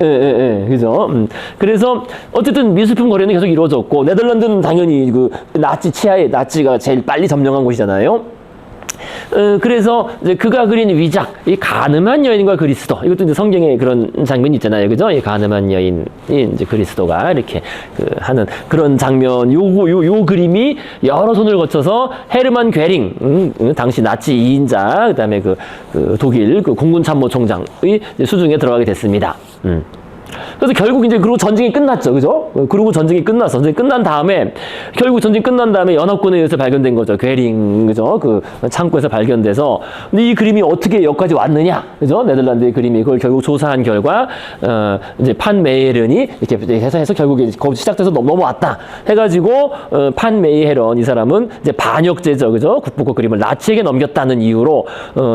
예, 그죠? 그래서 어쨌든 미술품 거래는 계속 이루어졌고 네덜란드는 당연히 그 나치 치하에 나치가 제일 빨리 점령한 곳이잖아요. 그래서 이제 그가 그린 위작, 이 가늠한 여인과 그리스도, 이것도 이제 성경에 그런 장면이 있잖아요, 그죠? 이 가늠한 여인이 이제 그리스도가 이렇게 하는 그런 장면, 요 그림이 여러 손을 거쳐서 헤르만 괴링, 당시 나치 2인자, 그다음에 그 독일 공군 참모총장의 수중에 들어가게 됐습니다. 그래서 결국 이제 그리고 전쟁이 끝났죠, 그죠? 그리고 전쟁이 끝난 다음에 결국 전쟁 끝난 다음에 연합군에 의해서 발견된 거죠, 괴링, 그죠? 그 창고에서 발견돼서 근데 이 그림이 어떻게 여기까지 왔느냐, 그죠? 네덜란드의 그림이 그걸 결국 조사한 결과 이제 판 메이헤른이 이렇게 해서 결국에 거기 시작돼서 넘어왔다 해가지고 판 메이헤른 이 사람은 이제 반역죄죠, 그죠? 국보급 그림을 나치에게 넘겼다는 이유로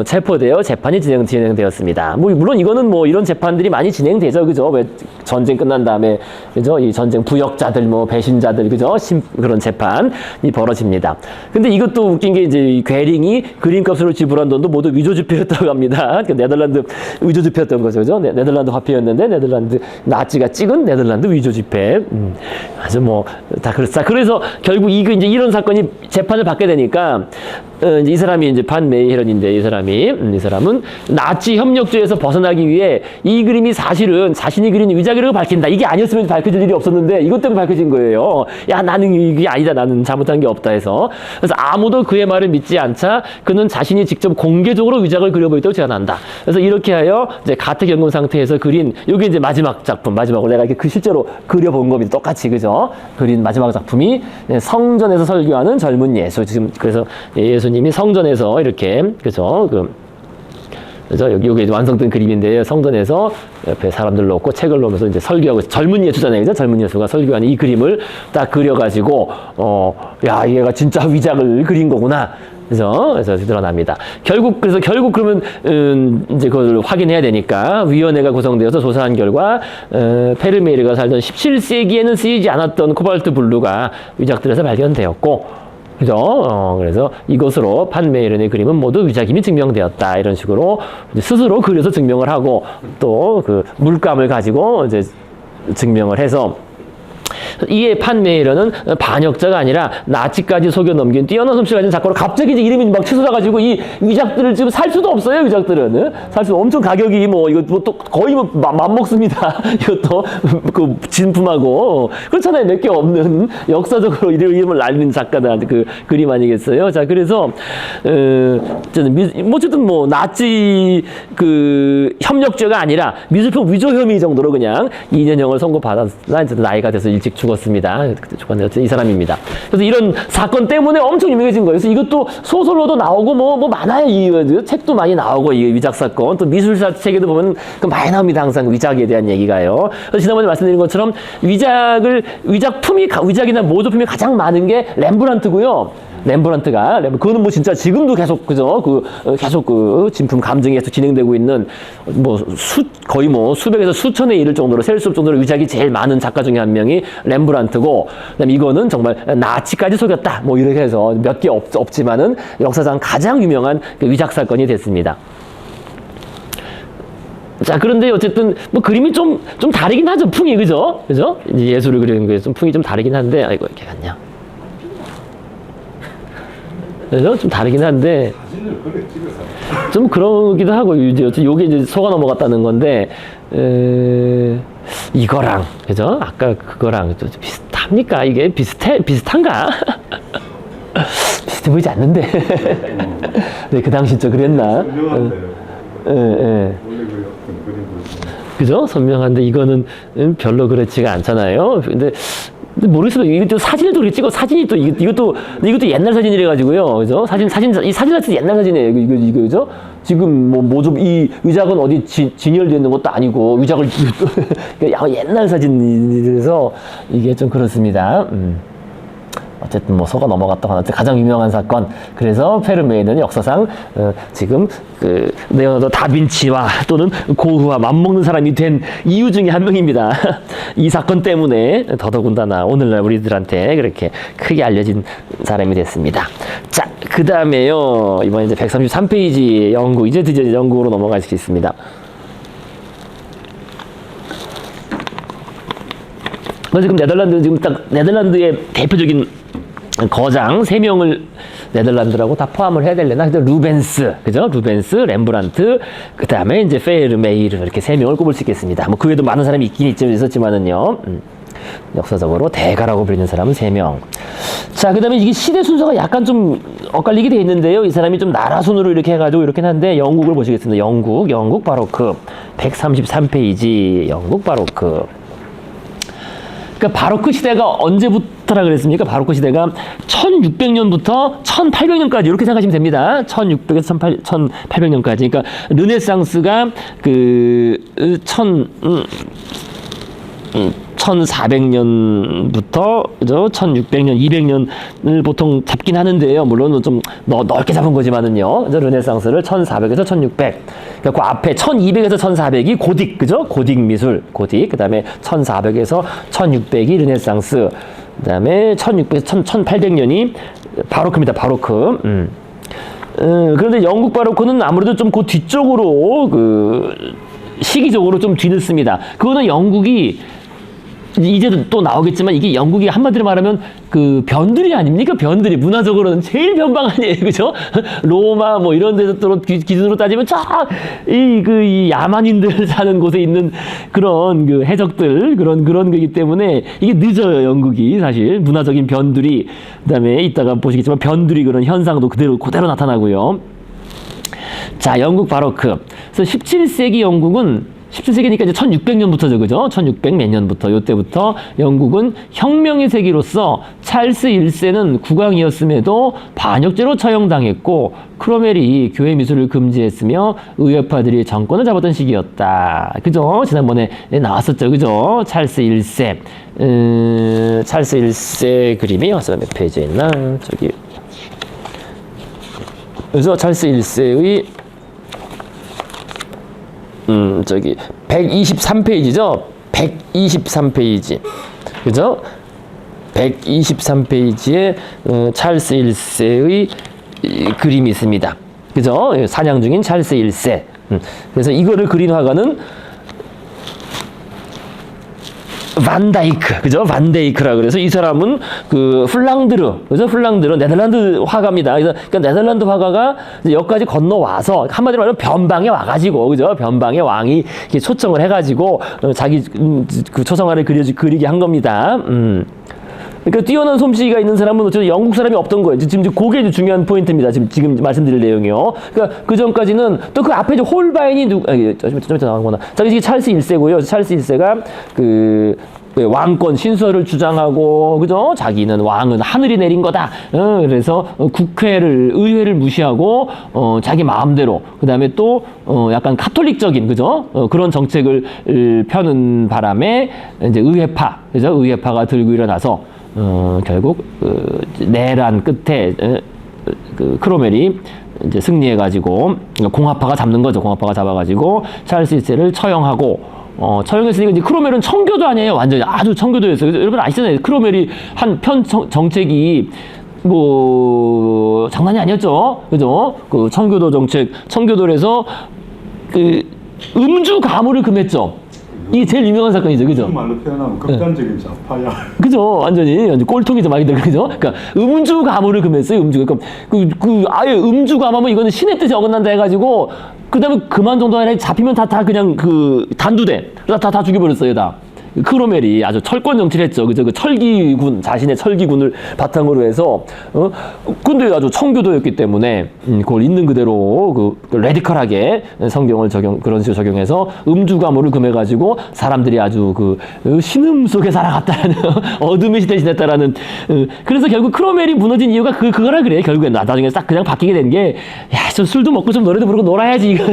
체포되어 재판이 진행되었습니다. 뭐 물론 이거는 뭐 이런 재판들이 많이 진행되죠, 그죠? 왜 전쟁 끝난 다음에 그죠? 이 전쟁 부역자들 뭐 배신자들 그죠? 그런 재판이 벌어집니다. 근데 이것도 웃긴 게 이제 이 괴링이 그림값으로 지불한 돈도 모두 위조지폐였다고 합니다. 그러니까 네덜란드 위조지폐였던 거죠, 그죠? 네덜란드 화폐였는데 네덜란드 나치가 찍은 네덜란드 위조지폐. 아주 뭐 다 그렇다. 그래서 결국 이제 이런 사건이 재판을 받게 되니까 이 사람이 이제 판 메이헤른인데 이 사람은 나치 협력주에서 벗어나기 위해 이 그림이 사실은 자신이 그린 위작이라고 밝힌다. 이게 아니었으면 밝혀질 일이 없었는데 이것 때문에 밝혀진 거예요. 야, 나는 이게 아니다. 나는 잘못한 게 없다 해서. 그래서 아무도 그의 말을 믿지 않자 그는 자신이 직접 공개적으로 위작을 그려보겠다고 제안한다. 그래서 이렇게 하여 이제 가택연금 상태에서 그린 이게 이제 마지막 작품, 마지막으로 내가 이렇게 실제로 그려본 겁니다. 똑같이 그죠? 그린 마지막 작품이 성전에서 설교하는 젊은 예수. 지금 그래서 예수님이 성전에서 이렇게 그죠? 그래서 여기 완성된 그림인데요. 성전에서 옆에 사람들 놓고 책을 놓으면서 이제 설교하고 젊은 예수잖아요, 그죠? 젊은 예수가 설교하는 이 그림을 딱 그려가지고 야, 얘가 진짜 위작을 그린 거구나. 그래서 드러납니다. 결국 그러면 이제 그걸 확인해야 되니까 위원회가 구성되어서 조사한 결과 페르메르가 살던 17세기에는 쓰이지 않았던 코발트 블루가 위작들에서 발견되었고. 그죠? 그래서 이것으로 판 메이헤른의 그림은 모두 위작임이 증명되었다. 이런 식으로 스스로 그려서 증명을 하고 또 그 물감을 가지고 이제 증명을 해서 이에 판 메이헤른은 반역자가 아니라 나치까지 속여 넘긴 뛰어난 솜씨를 가진 작가로 갑자기 이제 이름이 막 치솟아가지고 이 위작들을 지금 살 수도 없어요, 위작들은. 살 수 엄청 가격이 이거 또 거의 맘먹습니다. 이것도 그 진품하고. 그렇잖아요. 몇 개 없는 역사적으로 이름을 날린 작가들한테 그 그림 아니겠어요? 자, 그래서, 어쨌든 뭐, 나치 협력죄가 아니라 미술품 위조 혐의 정도로 그냥 2년형을 선고받았으나 나이가 돼서 일찍 죽었습니다. 그때 죽었는데 이 사람입니다. 그래서 이런 사건 때문에 엄청 유명해진 거예요. 그래서 이것도 소설로도 나오고 뭐 많아요. 이 책도 많이 나오고 이 위작 사건 또 미술사 책에도 보면 많이 나옵니다. 항상 위작에 대한 얘기가요. 그래서 지난번에 말씀드린 것처럼 위작이나 모조품이 가장 많은 게 렘브란트고요. 그거는 뭐 진짜 지금도 계속 그죠? 계속 진품 감정이 계속 진행되고 있는 거의 수백에서 수천에 이를 정도로 셀 수 없을 정도로 위작이 제일 많은 작가 중에 한 명이 렘브란트고, 그다음에 이거는 정말 나치까지 속였다. 뭐 이렇게 해서 몇 개 없지만은 역사상 가장 유명한 위작 사건이 됐습니다. 자, 그런데 어쨌든 뭐 그림이 좀 다르긴 하죠. 풍이 그죠? 이제 예술을 그리는 거에 좀 풍이 좀 다르긴 한데 아이고 이렇게 갔냐? 그래서 좀 다르긴 한데 좀 그러기도 하고 요게 이제 속아 넘어갔다는 건데 이거랑 그죠? 아까 그거랑 좀 비슷합니까? 이게 비슷한가? 비슷해 보이지 않는데. 네, 그 당시 좀 그랬나? 그죠? 선명한데 이거는 별로 그렇지가 않잖아요. 근데 근데 모르겠어요. 이것도 사진을 또 이렇게 찍어 사진이 또 이것도 옛날 사진이래 가지고요. 그죠? 이 사진 자체도 옛날 사진이에요. 이거 그죠? 지금 뭐 좀 이 의자건 어디 진열되어 있는 것도 아니고 의자를 또 옛날 사진이라서 이게 좀 그렇습니다. 어쨌든 뭐 속아 넘어갔다고 하는데 가장 유명한 사건. 그래서 페르메는 역사상 지금 그 레오나르도 다빈치와 또는 고흐와 맞먹는 사람이 된 이유 중에 한 명입니다. 이 사건 때문에 더더군다나 오늘날 우리들한테 그렇게 크게 알려진 사람이 됐습니다. 자, 그 다음에요. 이번에 이제 133페이지 영국, 이제 드디어 영국으로 넘어가시겠습니다. 지금 네덜란드는 지금 딱 네덜란드의 대표적인 거장 3명을 네덜란드라고 다 포함을 해야 되려나? 루벤스, 그죠? 루벤스, 렘브란트, 그 다음에 이제 페르메이르, 이렇게 3명을 꼽을 수 있겠습니다. 뭐 그 외에도 많은 사람이 있긴 있었지만은요. 역사적으로 대가라고 불리는 사람은 3명. 자, 그 다음에 이게 시대 순서가 약간 좀 엇갈리게 돼 있는데요. 이 사람이 좀 나라 순으로 이렇게 해가지고 이렇게 한데, 영국을 보시겠습니다. 영국 바로크. 133페이지, 영국 바로크. 그러니까 바로크 시대가 언제부터라 그랬습니까? 바로크 시대가 1600년부터 1800년까지 이렇게 생각하시면 됩니다. 1600에서 1800년까지. 그러니까 르네상스가 그 1400년부터 그죠? 1600년, 200년을 보통 잡긴 하는데요. 물론 좀 넓게 잡은 거지만은요. 그죠? 르네상스를 1400에서 1600. 그러니까 그 앞에 1200에서 1400이 고딕, 그죠? 고딕 미술, 고딕. 그다음에 1400에서 1600이 르네상스. 그다음에 1600에서 1800년이 바로크입니다. 바로크. 그런데 영국 바로크는 아무래도 좀 그 뒤쪽으로 그 시기적으로 좀 뒤늦습니다. 그거는 영국이 이제 또 나오겠지만 이게 영국이 한마디로 말하면 그 변두리 아닙니까? 변두리. 문화적으로는 제일 변방 아니에요. 그죠? 로마 뭐 이런 데서 또 기준으로 따지면 이 야만인들 사는 곳에 있는 그런 그 해적들 그런 거기 때문에 이게 늦어요. 영국이 사실 문화적인 변두리. 그다음에 이따가 보시겠지만 변두리 그런 현상도 그대로 나타나고요. 자, 영국 바로크. 그래서 17세기 영국은 17세기니까 이제 1600년부터죠, 그죠? 1600 몇 년부터, 요때부터 영국은 혁명의 세기로서 찰스 1세는 국왕이었음에도 반역죄로 처형당했고, 크로멜이 교회 미술을 금지했으며, 의회파들이 정권을 잡았던 시기였다. 그죠? 지난번에 나왔었죠, 그죠? 찰스 1세. 찰스 1세 그림이 몇 페이지에 있나? 저기. 그래서 찰스 1세의 저기 123페이지죠. 123페이지. 그죠? 123페이지에 찰스 1세의 그림이 있습니다. 그죠? 사냥 중인 찰스 1세. 그래서 이거를 그린 화가는 반다이크, 그죠? 반데이크라 그래서 이 사람은 그 플랑드르, 그죠? 플랑드르 네덜란드 화가입니다. 그러니까 네덜란드 화가가 여기까지 건너와서 한마디로 말하면 변방에 와가지고, 그죠? 변방의 왕이 이렇게 초청을 해가지고 자기 그 초상화를 그리게 한 겁니다. 그러니까 뛰어난 솜씨가 있는 사람은 어쨌든 영국 사람이 없던 거예요. 지금 그게 중요한 포인트입니다. 지금 말씀드릴 내용이요. 그러니까 그 전까지는 또 그 앞에 이제 홀바인이 좀 이따 나오거나. 자, 이게 찰스 1세고요. 찰스 1세가 그 왕권 신설을 주장하고, 그죠? 자기는 왕은 하늘이 내린 거다. 그래서 의회를 무시하고, 자기 마음대로, 그 다음에 또, 약간 카톨릭적인, 그죠? 그런 정책을 펴는 바람에, 이제 의회파, 그죠? 의회파가 들고 일어나서, 결국, 내란 끝에, 그 크로멜이 이제 승리해가지고, 공화파가 잡는 거죠. 공화파가 잡아가지고, 찰스 1세를 처형하고, 처형했으니까 이제 크로멜은 청교도 아니에요. 완전히 아주 청교도였어요. 여러분 아시잖아요. 크로멜이 한 편 정책이 뭐 장난이 아니었죠. 그죠? 그 청교도 정책, 청교도에서 그 음주 가무를 금했죠. 이게 제일 유명한 사건이죠, 그죠? 말로 표현하면 극단적인 좌파야. 그죠? 완전히 꼴통이죠, 많이들, 그죠? 그러니까 음주 가무를 금했어요, 음주. 그러니까 아예 음주 가무면 이거는 신의 뜻이 어긋난다 해가지고 그다음에 그만 정도 아니라 잡히면 다 그냥 그 단두대 다 죽여버렸어요, 다. 크로멜이 아주 철권 정치를 했죠. 그죠? 그 철기군, 자신의 철기군을 바탕으로 해서, 근데 아주 청교도였기 때문에, 그걸 있는 그대로, 그 레디컬하게 성경을 그런 식으로 적용해서 음주가물을 금해가지고 사람들이 아주 신음 속에 살아갔다는, 어둠의 시대에 지냈다라는, 그래서 결국 크로멜이 무너진 이유가 그거라 그래. 결국엔 나중에 딱 그냥 바뀌게 된 게, 야, 저 술도 먹고 좀 노래도 부르고 놀아야지, 이거.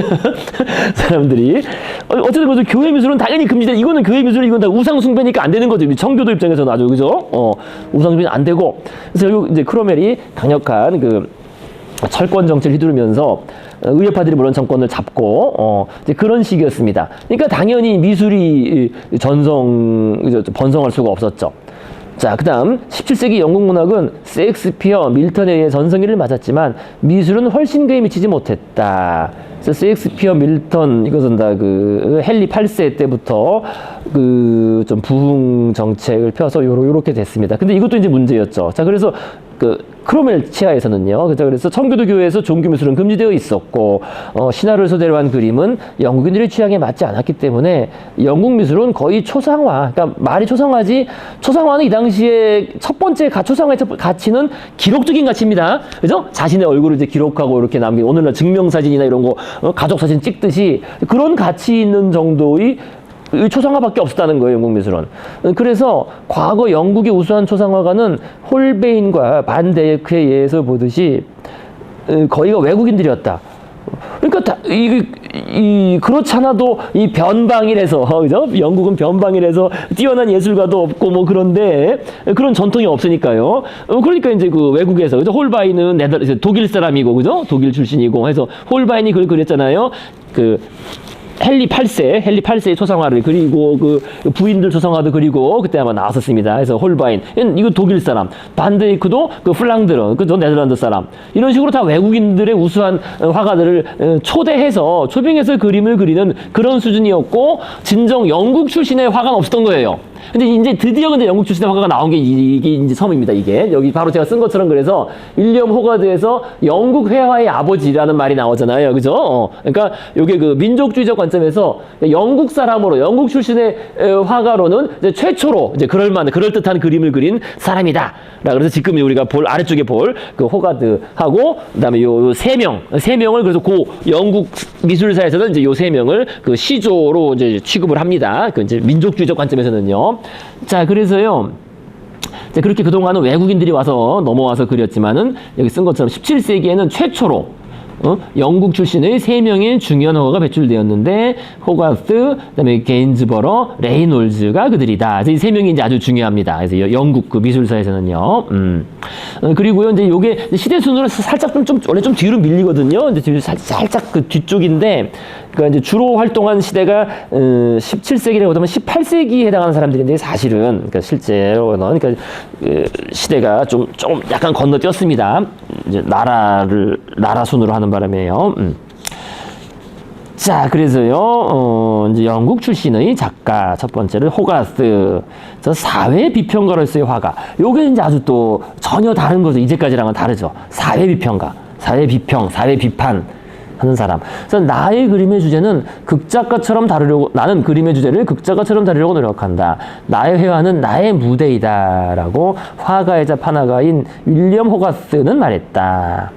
사람들이. 어쨌든 그래서 교회 미술은 당연히 금지돼. 이거는 교회 미술, 이건 다 우상 숭배니까 안 되는 거죠. 청교도 입장에서는 아주, 그죠? 우상 숭배는 안 되고. 그래서 결국 이제 크로멜이 강력한 철권 정치를 휘두르면서 의협파들이 물론 정권을 잡고 이제 그런 식이었습니다. 그러니까 당연히 미술이 번성할 수가 없었죠. 자, 그다음 17세기 영국 문학은 셰익스피어, 밀턴에 의해 전성기를 맞았지만 미술은 훨씬 그에 미치지 못했다. 그래서 셰익스피어, 밀턴 이것은 다 헨리 8세 때부터 좀 부흥 정책을 펴서 요렇게 됐습니다. 근데 이것도 이제 문제였죠. 자, 그래서 크로멜 치하에서는요. 그래서 청교도 교회에서 종교 미술은 금지되어 있었고, 신화를 소재로 한 그림은 영국인들의 취향에 맞지 않았기 때문에 영국 미술은 거의 초상화, 그러니까 말이 초상화지, 초상화는 이 당시에 첫 번째 초상화의 가치는 기록적인 가치입니다. 그죠? 자신의 얼굴을 이제 기록하고 이렇게 남긴, 오늘날 증명사진이나 이런 거, 가족 사진 찍듯이 그런 가치 있는 정도의 초상화밖에 없었다는 거예요, 영국 미술은. 그래서 과거 영국의 우수한 초상화가는 홀베인과 반데이크에 의해서 보듯이 거의가 외국인들이었다. 그러니까 그렇잖아도 이 변방이라서, 그죠? 영국은 변방이라서 뛰어난 예술가도 없고 뭐 그런데 그런 전통이 없으니까요. 그러니까 이제 외국에서, 그죠? 홀바인은 독일 사람이고, 그죠? 독일 출신이고 해서 홀바인이 그걸 그렸잖아요. 헨리 8세의 초상화를 그리고 부인들 초상화도 그리고 그때 아마 나왔었습니다. 그래서 홀바인, 이거 독일 사람, 반데이크도 플랑드르, 그죠? 네덜란드 사람. 이런 식으로 다 외국인들의 우수한 화가들을 초빙해서 그림을 그리는 그런 수준이었고, 진정 영국 출신의 화가는 없었던 거예요. 근데 이제 드디어 영국 출신의 화가가 나온 게 이게 이제 처음입니다. 이게 여기 바로 제가 쓴 것처럼, 그래서 윌리엄 호가드에서 영국 회화의 아버지라는 말이 나오잖아요, 그죠? 그러니까 이게 민족주의적 관점에서 영국 사람으로, 영국 출신의 화가로는 이제 최초로 이제 그럴듯한 그림을 그린 사람이다. 그래서 지금 우리가 아래쪽에 호가드하고 그다음에 요 세 명을 그래서 영국 미술사에서는 이제 요 세 명을 시조로 이제 취급을 합니다. 이제 민족주의적 관점에서는요. 자, 그래서요. 그렇게 그동안은 외국인들이 넘어와서 그렸지만은 여기 쓴 것처럼 17세기에는 최초로 영국 출신의 3명의 중요한 화가가 배출되었는데, 호가스, 그다음에 게인즈버러, 레이놀즈가 그들이다. 이 3명이 이제 아주 중요합니다. 그래서 영국 미술사에서는요. 그리고요, 이제 요게 시대 순으로 살짝 원래 좀 뒤로 밀리거든요. 이제 살짝 뒤쪽인데, 그러니까 이제 주로 활동한 시대가 17세기라고 하면 18세기에 해당하는 사람들인데, 사실은 그러니까 실제로는 시대가 좀 약간 건너뛰었습니다. 이제 나라 순으로 하는 바람에요. 자, 그래서요, 이제 영국 출신의 작가, 첫 번째는 호가스, 사회 비평가로서의 화가. 요게 이제 아주 또 전혀 다른 거죠. 이제까지랑은 다르죠. 사회 비평가, 사회 비평, 사회 비판 하는 사람. 그래서 나의 그림의 주제는 나는 그림의 주제를 극작가처럼 다루려고 노력한다. 나의 회화는 나의 무대이다라고 화가이자 판화가인 윌리엄 호가스는 말했다.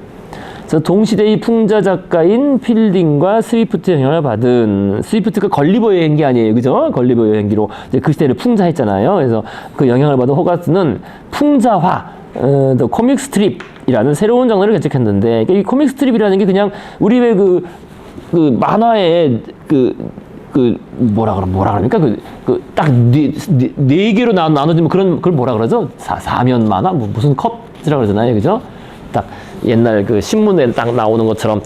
그래서 동시대의 풍자 작가인 필딩과 스위프트 영향을 받은, 스위프트가 걸리버 여행기 아니에요, 그죠? 걸리버 여행기로 이제 그 시대를 풍자했잖아요. 그래서 그 영향을 받은 호가스는 풍자화, 코믹 스트립이라는 새로운 장르를 개척했는데, 이 코믹 스트립이라는 게 그냥 우리 왜 만화에 뭐라 그럽니까? 딱 네 개로 나눠지면 그걸 뭐라 그러죠? 사면 만화? 무슨 컵이라 그러잖아요, 그죠? 딱 옛날 신문에 딱 나오는 것처럼,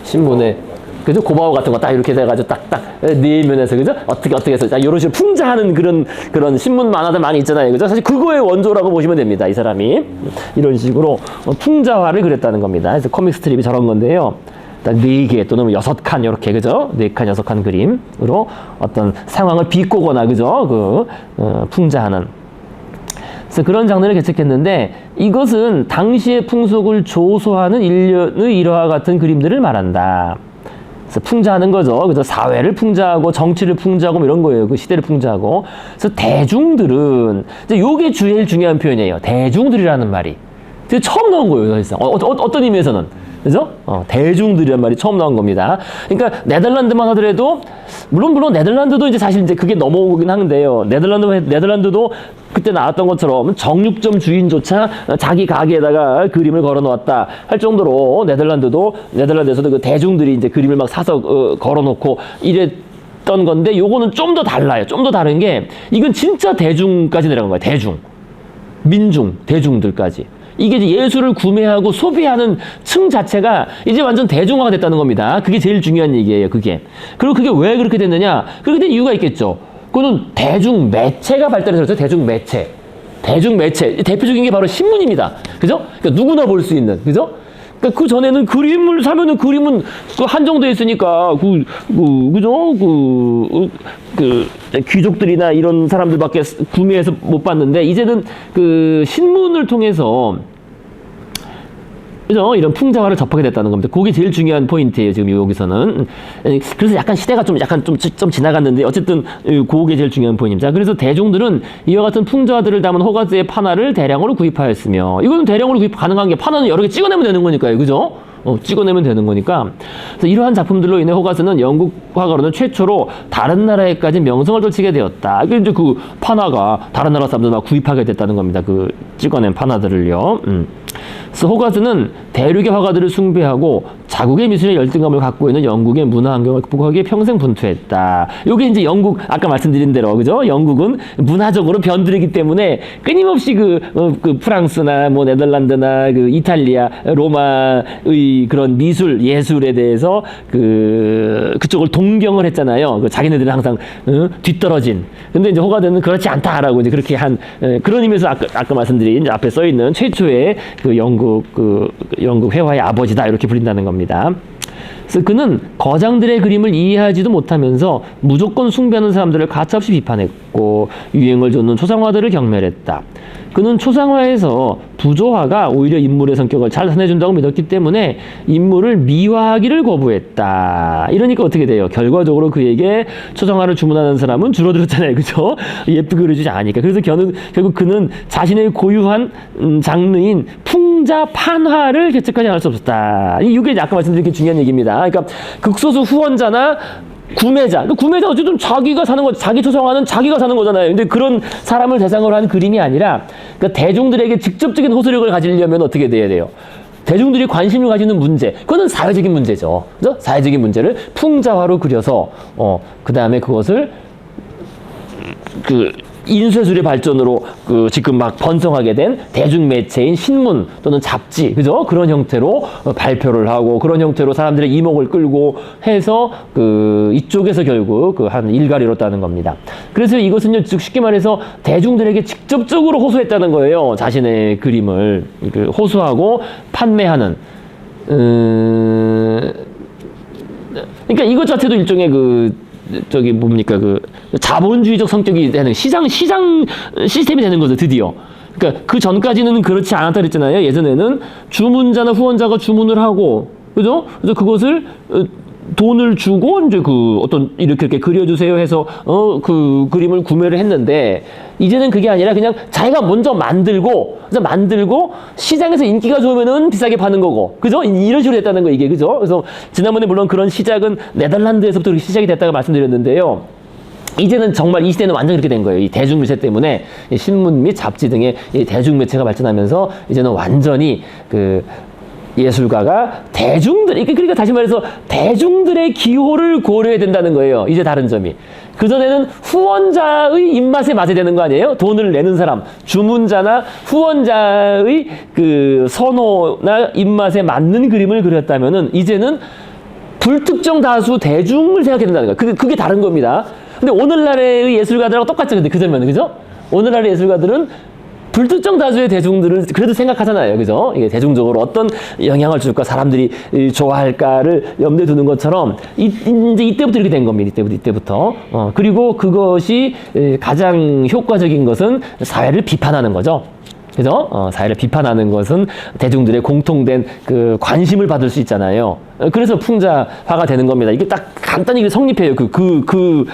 신문에, 그죠? 고바오 같은 거 딱 이렇게 돼가지고 딱딱 네 면에서, 그죠? 어떻게 해서 이런 식으로 풍자하는 그런 신문 만화들 많이 있잖아요, 그죠? 사실 그거의 원조라고 보시면 됩니다, 이 사람이. 이런 식으로 풍자화를 그렸다는 겁니다. 그래서 코믹 스트립이 저런 건데요. 4개 또는 6칸 이렇게, 그죠? 4칸, 6칸 그림으로 어떤 상황을 비꼬거나, 그죠? 풍자하는. 그래서 그런 장르를 개척했는데, 이것은 당시의 풍속을 조소하는 일련의 일화 같은 그림들을 말한다. 그래서 풍자하는 거죠. 그래서 사회를 풍자하고 정치를 풍자하고 뭐 이런 거예요. 그 시대를 풍자하고. 그래서 대중들은 이제 요게 제일 중요한 표현이에요. 대중들이라는 말이. 그게 처음 나온 거예요, 사실상. 어떤 의미에서는. 그죠? 대중들이란 말이 처음 나온 겁니다. 그러니까 네덜란드만 하더라도 물론 네덜란드도 이제 사실 이제 그게 넘어오긴 하는데요. 네덜란드도 그때 나왔던 것처럼 정육점 주인조차 자기 가게에다가 그림을 걸어 놓았다 할 정도로 네덜란드에서도 그 대중들이 이제 그림을 막 사서 걸어 놓고 이랬던 건데 요거는 좀 더 달라요. 좀 더 다른 게 이건 진짜 대중까지 내려간 거예요. 대중. 민중, 대중들까지. 이게 이제 예술을 구매하고 소비하는 층 자체가 이제 완전 대중화가 됐다는 겁니다. 그게 제일 중요한 얘기예요, 그게. 그리고 그게 왜 그렇게 됐느냐? 그렇게 된 이유가 있겠죠. 그거는 대중 매체가 발달해서 대중 매체. 대표적인 게 바로 신문입니다. 그죠? 그러니까 누구나 볼 수 있는, 그죠? 그러니까 그 전에는 그림을 사면은 그림은 그 한정돼 있으니까 그죠? 귀족들이나 이런 사람들밖에 구매해서 못 봤는데 이제는 그 신문을 통해서 그죠? 이런 풍자화를 접하게 됐다는 겁니다. 그게 제일 중요한 포인트예요, 지금 여기서는. 그래서 약간 시대가 좀 지나갔는데, 어쨌든, 그게 제일 중요한 포인트입니다. 그래서 대중들은 이와 같은 풍자화들을 담은 호가즈의 판화를 대량으로 구입하였으며, 이거는 대량으로 구입 가능한 게 판화는 여러 개 찍어내면 되는 거니까요, 그죠? 찍어내면 되는 거니까. 그래서 이러한 작품들로 인해 호가즈는 영국 화가로는 최초로 다른 나라에까지 명성을 떨치게 되었다. 이게 이제 그 판화가 다른 나라 사람들 막 구입하게 됐다는 겁니다. 그 찍어낸 판화들을요. 그래서 호가즈는 대륙의 화가들을 숭배하고 자국의 미술에 열등감을 갖고 있는 영국의 문화 환경을 극복하기에 평생 분투했다. 요게 이제 영국, 아까 말씀드린 대로, 그죠? 영국은 문화적으로 변두리기 때문에 끊임없이 그 프랑스나 뭐 네덜란드나 그 이탈리아, 로마의 그런 미술, 예술에 대해서 그쪽을 동경을 했잖아요. 자기네들은 항상 뒤떨어진. 근데 이제 호가즈는 그렇지 않다라고 이제 그렇게 한 그런 의미에서 아까 말씀드린 이제 앞에 써 있는 최초의 영국 회화의 아버지다 이렇게 불린다는 겁니다. 그래서 그는 거장들의 그림을 이해하지도 못하면서 무조건 숭배하는 사람들을 가차없이 비판했고 유행을 좇는 초상화들을 경멸했다. 그는 초상화에서 부조화가 오히려 인물의 성격을 잘 나타내준다고 믿었기 때문에 인물을 미화하기를 거부했다. 이러니까 어떻게 돼요? 결과적으로 그에게 초상화를 주문하는 사람은 줄어들었잖아요. 그죠? 예쁘게 그려주지 않으니까. 그래서 결국 그는 자신의 고유한 장르인 풍자 판화를 개척하지 않을 수 없었다. 이게 아까 말씀드린 게 중요한 얘기입니다. 그러니까 극소수 후원자나 구매자 어쨌든 자기가 사는 거, 자기 초상화는 자기가 사는 거잖아요. 근데 그런 사람을 대상으로 한 그림이 아니라 그러니까 대중들에게 직접적인 호소력을 가지려면 어떻게 돼야 돼요? 대중들이 관심을 가지는 문제, 그거는 사회적인 문제죠. 그죠? 사회적인 문제를 풍자화로 그려서 그 다음에 그것을 인쇄술의 발전으로 지금 막 번성하게 된 대중매체인 신문 또는 잡지, 그죠? 그런 형태로 발표를 하고 그런 형태로 사람들의 이목을 끌고 해서 이쪽에서 결국 한 일가를 이뤘다는 겁니다. 그래서 이것은요, 즉 쉽게 말해서 대중들에게 직접적으로 호소했다는 거예요. 자신의 그림을 호소하고 판매하는. 그러니까 이것 자체도 일종의 자본주의적 성격이 되는 시장 시스템이 되는 거죠, 드디어. 그러니까 그 전까지는 그렇지 않았다 그랬잖아요. 예전에는 주문자나 후원자가 주문을 하고, 그죠? 그래서 그것을 돈을 주고 이제 이렇게 그려주세요 해서 그 그림을 구매를 했는데 이제는 그게 아니라 그냥 자기가 먼저 만들고 시장에서 인기가 좋으면은 비싸게 파는 거고, 그죠? 이런 식으로 됐다는 거 이게, 그죠? 그래서 지난번에 물론 그런 시작은 네덜란드에서부터 그렇게 시작이 됐다고 말씀드렸는데요. 이제는 정말 이 시대는 완전 그렇게 된 거예요. 이 대중매체 때문에 신문 및 잡지 등의 이 대중매체가 발전하면서 이제는 완전히 예술가가 그러니까 다시 말해서 대중들의 기호를 고려해야 된다는 거예요. 이제 다른 점이. 그전에는 후원자의 입맛에 맞아야 되는 거 아니에요? 돈을 내는 사람, 주문자나 후원자의 선호나 입맛에 맞는 그림을 그렸다면은 이제는 불특정 다수 대중을 생각해야 된다는 거예요. 그게 다른 겁니다. 근데 오늘날의 예술가들하고 똑같죠. 근데 그전에는, 그죠? 오늘날의 예술가들은 불특정 다수의 대중들을 그래도 생각하잖아요. 그죠? 이게 대중적으로 어떤 영향을 줄까, 사람들이 좋아할까를 염두에 두는 것처럼, 이제 이때부터 이렇게 된 겁니다. 이때부터. 그리고 그것이 가장 효과적인 것은 사회를 비판하는 거죠. 그래서 사회를 비판하는 것은 대중들의 공통된 그 관심을 받을 수 있잖아요. 그래서 풍자화가 되는 겁니다. 이게 딱 간단히 성립해요. 그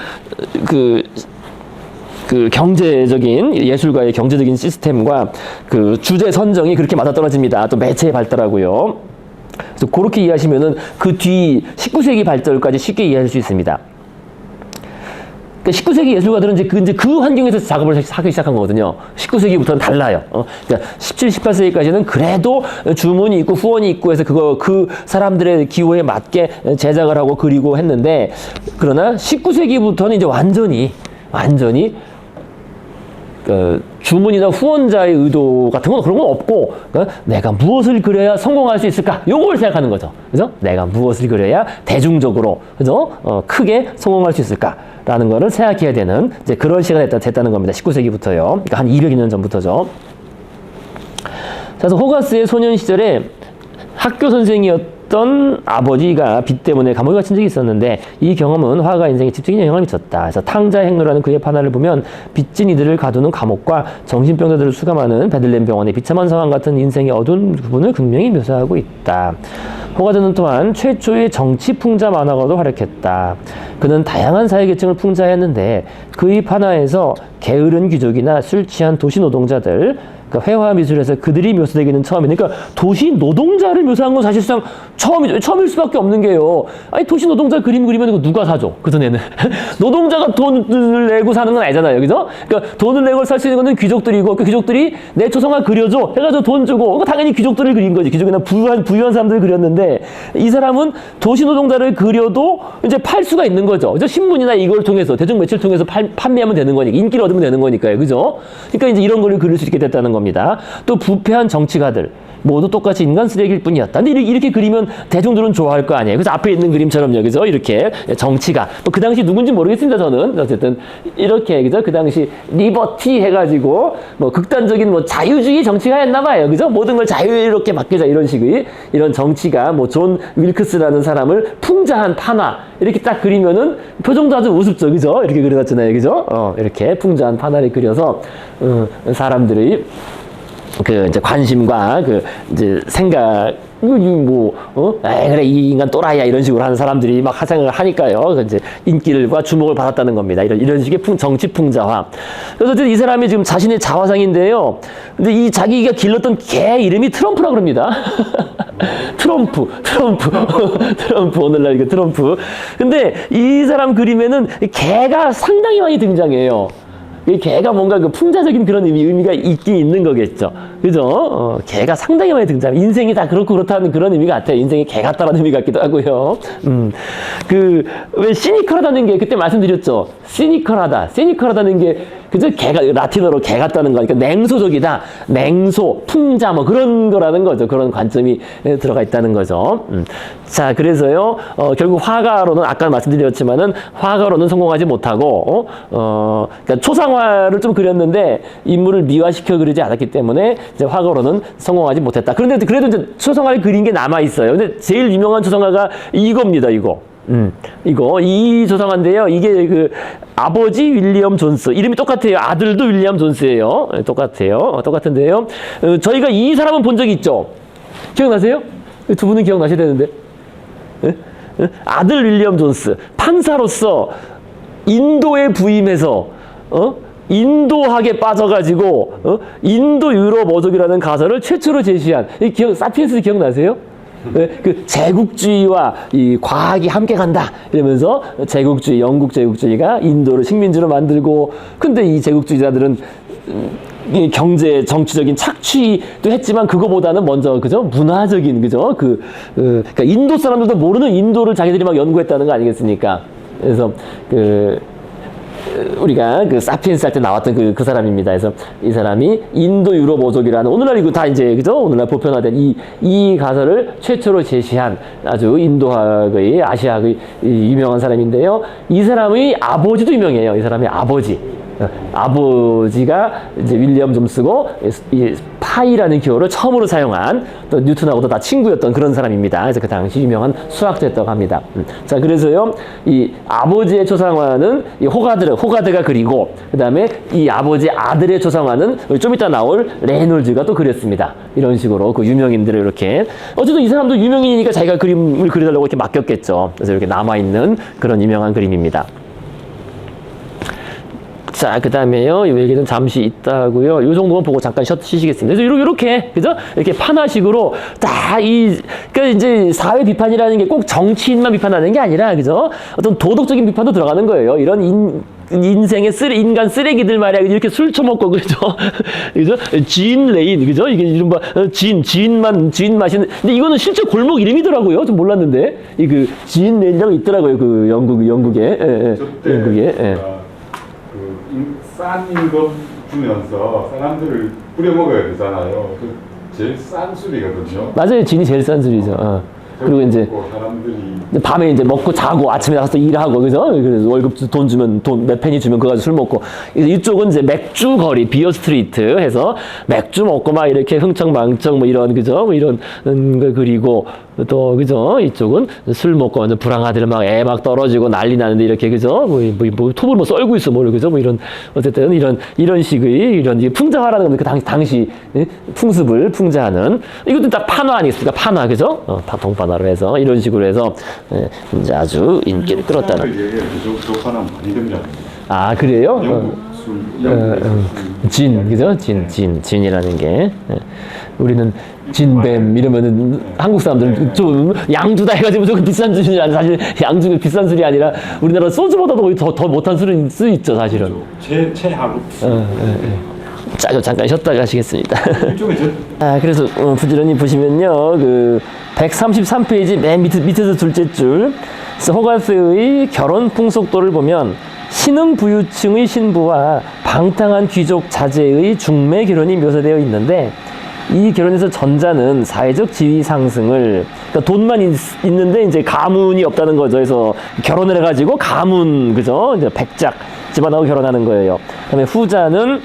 경제적인 예술가의 경제적인 시스템과 그 주제 선정이 그렇게 맞아떨어집니다. 또 매체의 발달하고요. 그래서 그렇게 이해하시면은 그 뒤 19세기 발달까지 쉽게 이해할 수 있습니다. 그러니까 19세기 예술가들은 이제 그 환경에서 작업을 하기 시작한 거거든요. 19세기부터는 달라요. 그러니까 17, 18세기까지는 그래도 주문이 있고 후원이 있고 해서 그 사람들의 기호에 맞게 제작을 하고 그리고 했는데, 그러나 19세기부터는 이제 완전히 주문이나 후원자의 의도 같은 건 그런 건 없고, 그러니까 내가 무엇을 그려야 성공할 수 있을까? 요걸 생각하는 거죠. 그죠? 내가 무엇을 그려야 대중적으로, 그죠? 크게 성공할 수 있을까? 라는 거를 생각해야 되는 이제 그런 시간이 됐다는 겁니다. 19세기부터요. 그러니까 한 200년 전부터죠. 그래서 호가스의 소년 시절에 학교 선생이었던 아버지가 빚 때문에 감옥에 갇힌 적이 있었는데, 이 경험은 화가 인생에 직접적인 영향을 미쳤다. 그래서 탕자 행로라는 그의 판화를 보면 빚진 이들을 가두는 감옥과 정신병자들을 수감하는 베들레헴 병원의 비참한 상황 같은 인생의 어두운 부분을 극명히 묘사하고 있다. 호가드는 또한 최초의 정치 풍자 만화가도 활약했다. 그는 다양한 사회계층을 풍자했는데 그의 판화에서 게으른 귀족이나 술 취한 도시 노동자들, 그러니까 회화 미술에서 그들이 묘사되기는 처음이니까, 그러니까 도시 노동자를 묘사한 건 사실상 처음일 수밖에 없는 게요. 아니 도시 노동자 그림 그리면 이거 누가 사죠? 그 전에는 노동자가 돈을 내고 사는 건 아니잖아요, 그죠? 그러니까 돈을 내고 살 수 있는 거는 귀족들이고, 그 귀족들이 내 초상화 그려줘 해가지고 돈 주고, 그거 당연히 귀족들을 그린 거지. 귀족이나 부유한 사람들을 그렸는데, 이 사람은 도시 노동자를 그려도 이제 팔 수가 있는 거죠. 그죠? 신문이나 이걸 통해서 대중 매체를 통해서 판매하면 되는 거니까, 인기를 얻으면 되는 거니까요, 그죠? 그러니까 이제 이런 거를 그릴 수 있게 됐다는 겁니다. 또 부패한 정치가들 모두 똑같이 인간 쓰레기일 뿐이었다. 근데 이렇게 그리면 대중들은 좋아할 거 아니에요. 그래서 앞에 있는 그림처럼요, 그죠? 이렇게 정치가, 그 당시 누군지 모르겠습니다, 저는. 어쨌든 이렇게, 그죠? 그 당시 리버티 해가지고 극단적인 자유주의 정치가 했나봐요, 그죠? 모든 걸 자유롭게 맡기자 이런 식의 이런 정치가 존 윌크스라는 사람을 풍자한 판화 이렇게 딱 그리면은 표정도 아주 우습죠, 그죠? 이렇게 그려놨잖아요, 그죠? 이렇게 풍자한 판화를 그려서 사람들이 이제 관심과 이제 생각, 그래, 이 인간 또라이야, 이런 식으로 하는 사람들이 막 생각을 하니까요. 이제 인기를과 주목을 받았다는 겁니다. 이런 식의 정치 풍자화. 그래서 이 사람이 지금 자신의 자화상인데요. 근데 이 자기가 길렀던 개 이름이 트럼프라고 그럽니다. 트럼프. 오늘날 트럼프. 근데 이 사람 그림에는 개가 상당히 많이 등장해요. 이 개가 뭔가 풍자적인 그런 의미가 있긴 있는 거겠죠. 그죠? 개가 상당히 많이 등장. 인생이 다 그렇고 그렇다는 그런 의미 같아요. 인생이 개 같다라는 의미 같기도 하고요. 왜 시니컬하다는 게 그때 말씀드렸죠. 시니컬하다는 게, 그죠? 개가, 라틴어로 개 같다는 거니까 냉소적이다. 냉소, 풍자, 그런 거라는 거죠. 그런 관점이 들어가 있다는 거죠. 자, 그래서요, 결국 화가로는, 아까 말씀드렸지만은, 화가로는 성공하지 못하고, 그러니까 초상화를 좀 그렸는데, 인물을 미화시켜 그리지 않았기 때문에, 이제 화가로는 성공하지 못했다. 그런데 그래도 이제 초상화를 그린 게 남아있어요. 근데 제일 유명한 초상화가 이겁니다, 이거. 이 조상한데요. 이게 아버지 윌리엄 존스. 이름이 똑같아요. 아들도 윌리엄 존스예요. 똑같은데요. 저희가 이 사람은 본 적이 있죠. 기억나세요? 두 분은 기억나셔야 되는데. 아들 윌리엄 존스. 판사로서 인도에 부임해서, 인도학에 빠져가지고, 인도 유럽 어족이라는 가설을 최초로 제시한, 사피엔스 기억나세요? 제국주의와 이 과학이 함께 간다 이러면서 영국 제국주의가 인도를 식민지로 만들고, 근데 이 제국주의자들은 이 경제 정치적인 착취도 했지만 그거보다는 먼저, 그죠? 문화적인, 그죠? 그러니까 인도 사람들도 모르는 인도를 자기들이 막 연구했다는 거 아니겠습니까? 그래서 우리가 사피엔스 할 때 나왔던 그 사람입니다. 그래서 이 사람이 인도 유럽 어족이라는, 오늘날 이거 다 이제, 그죠? 오늘날 보편화된 이 가설을 최초로 제시한 아주 인도학의, 아시아의 유명한 사람인데요. 이 사람의 아버지도 유명해요. 이 사람의 아버지가 이제 윌리엄 존스고, 이 파이라는 기호를 처음으로 사용한 또 뉴턴하고도 다 친구였던 그런 사람입니다. 그래서 그 당시 유명한 수학자였다고 합니다. 자, 그래서요, 이 아버지의 초상화는 이 호가드가 그리고, 그 다음에 이 아버지 아들의 초상화는 좀 이따 나올 레이놀즈가 또 그렸습니다. 이런 식으로 그 유명인들을 이렇게. 어쨌든 이 사람도 유명인이니까 자기가 그림을 그려달라고 이렇게 맡겼겠죠. 그래서 이렇게 남아있는 그런 유명한 그림입니다. 자, 그 다음에요. 이 얘기는 잠시 있다 하고요. 요 정도만 보고 잠깐 쉬시겠습니다. 그래서 이렇게, 그죠? 이렇게 판화식으로 그러니까 이제 사회 비판이라는 게 꼭 정치인만 비판하는 게 아니라, 그죠? 어떤 도덕적인 비판도 들어가는 거예요. 이런 인생의 인간 쓰레기들 말이야. 이렇게 술 처먹고, 그죠? 그죠? 진 레인, 그죠? 이게 이른바 진 마시는. 근데 이거는 실제 골목 이름이더라고요. 좀 몰랐는데. 진 레인이라고 있더라고요. 그 영국에. 영국에. 싼 임금 주면서 사람들을 부려먹어야 되잖아요. 제일 싼 술이거든요. 맞아요. 진이 제일 싼 술이죠. 그리고 이제 사람들이 밤에 이제 먹고 자고 아침에 나가서 일하고, 그죠? 그래서 월급 돈 주면 몇 페니 주면 그거 가지고 술 먹고. 이쪽은 이제 맥주 거리, 비어 스트리트 해서 맥주 먹고 막 이렇게 흥청망청 뭐 이런, 그죠? 뭐 이런 걸 그리고 또, 그죠? 이쪽은 술 먹고 완전 불황아들 막 애 막 떨어지고 난리 나는데 이렇게, 그죠? 뭐 톱을 뭐 썰고 있어, 뭐, 그죠? 뭐 어쨌든 이런 식의 이런 풍자화라는 건데 그 당시 풍습을 풍자하는 이것도 다 판화 아니겠습니까? 판화, 그죠? 다 동판화로 해서 이런 식으로 해서 이제 아주 인기를 끌었다는. 조판은 많이 됩니다. 아, 그래요? 영국 술, 진, 그죠? 진이라는 게. 우리는 진뱀 이러면은 한국 사람들은 좀 양주다 해가지고 좀 비싼 술이 아니라 사실 양주가 비싼 술이 아니라 우리나라 소주보다도 더 못한 술일 수 있죠, 사실은. 최하급. 잠깐 쉬었다 가시겠습니다. 일종의 그래서 부지런히 보시면요, 133페이지 맨 밑에서 둘째 줄, 호가스의 결혼 풍속도를 보면 신흥부유층의 신부와 방탕한 귀족 자제의 중매 결혼이 묘사되어 있는데, 이 결혼에서 전자는 사회적 지위 상승을, 그러니까 돈만 있는데 이제 가문이 없다는 거죠. 그래서 결혼을 해가지고 가문, 그죠? 이제 백작 집안하고 결혼하는 거예요. 그다음에 후자는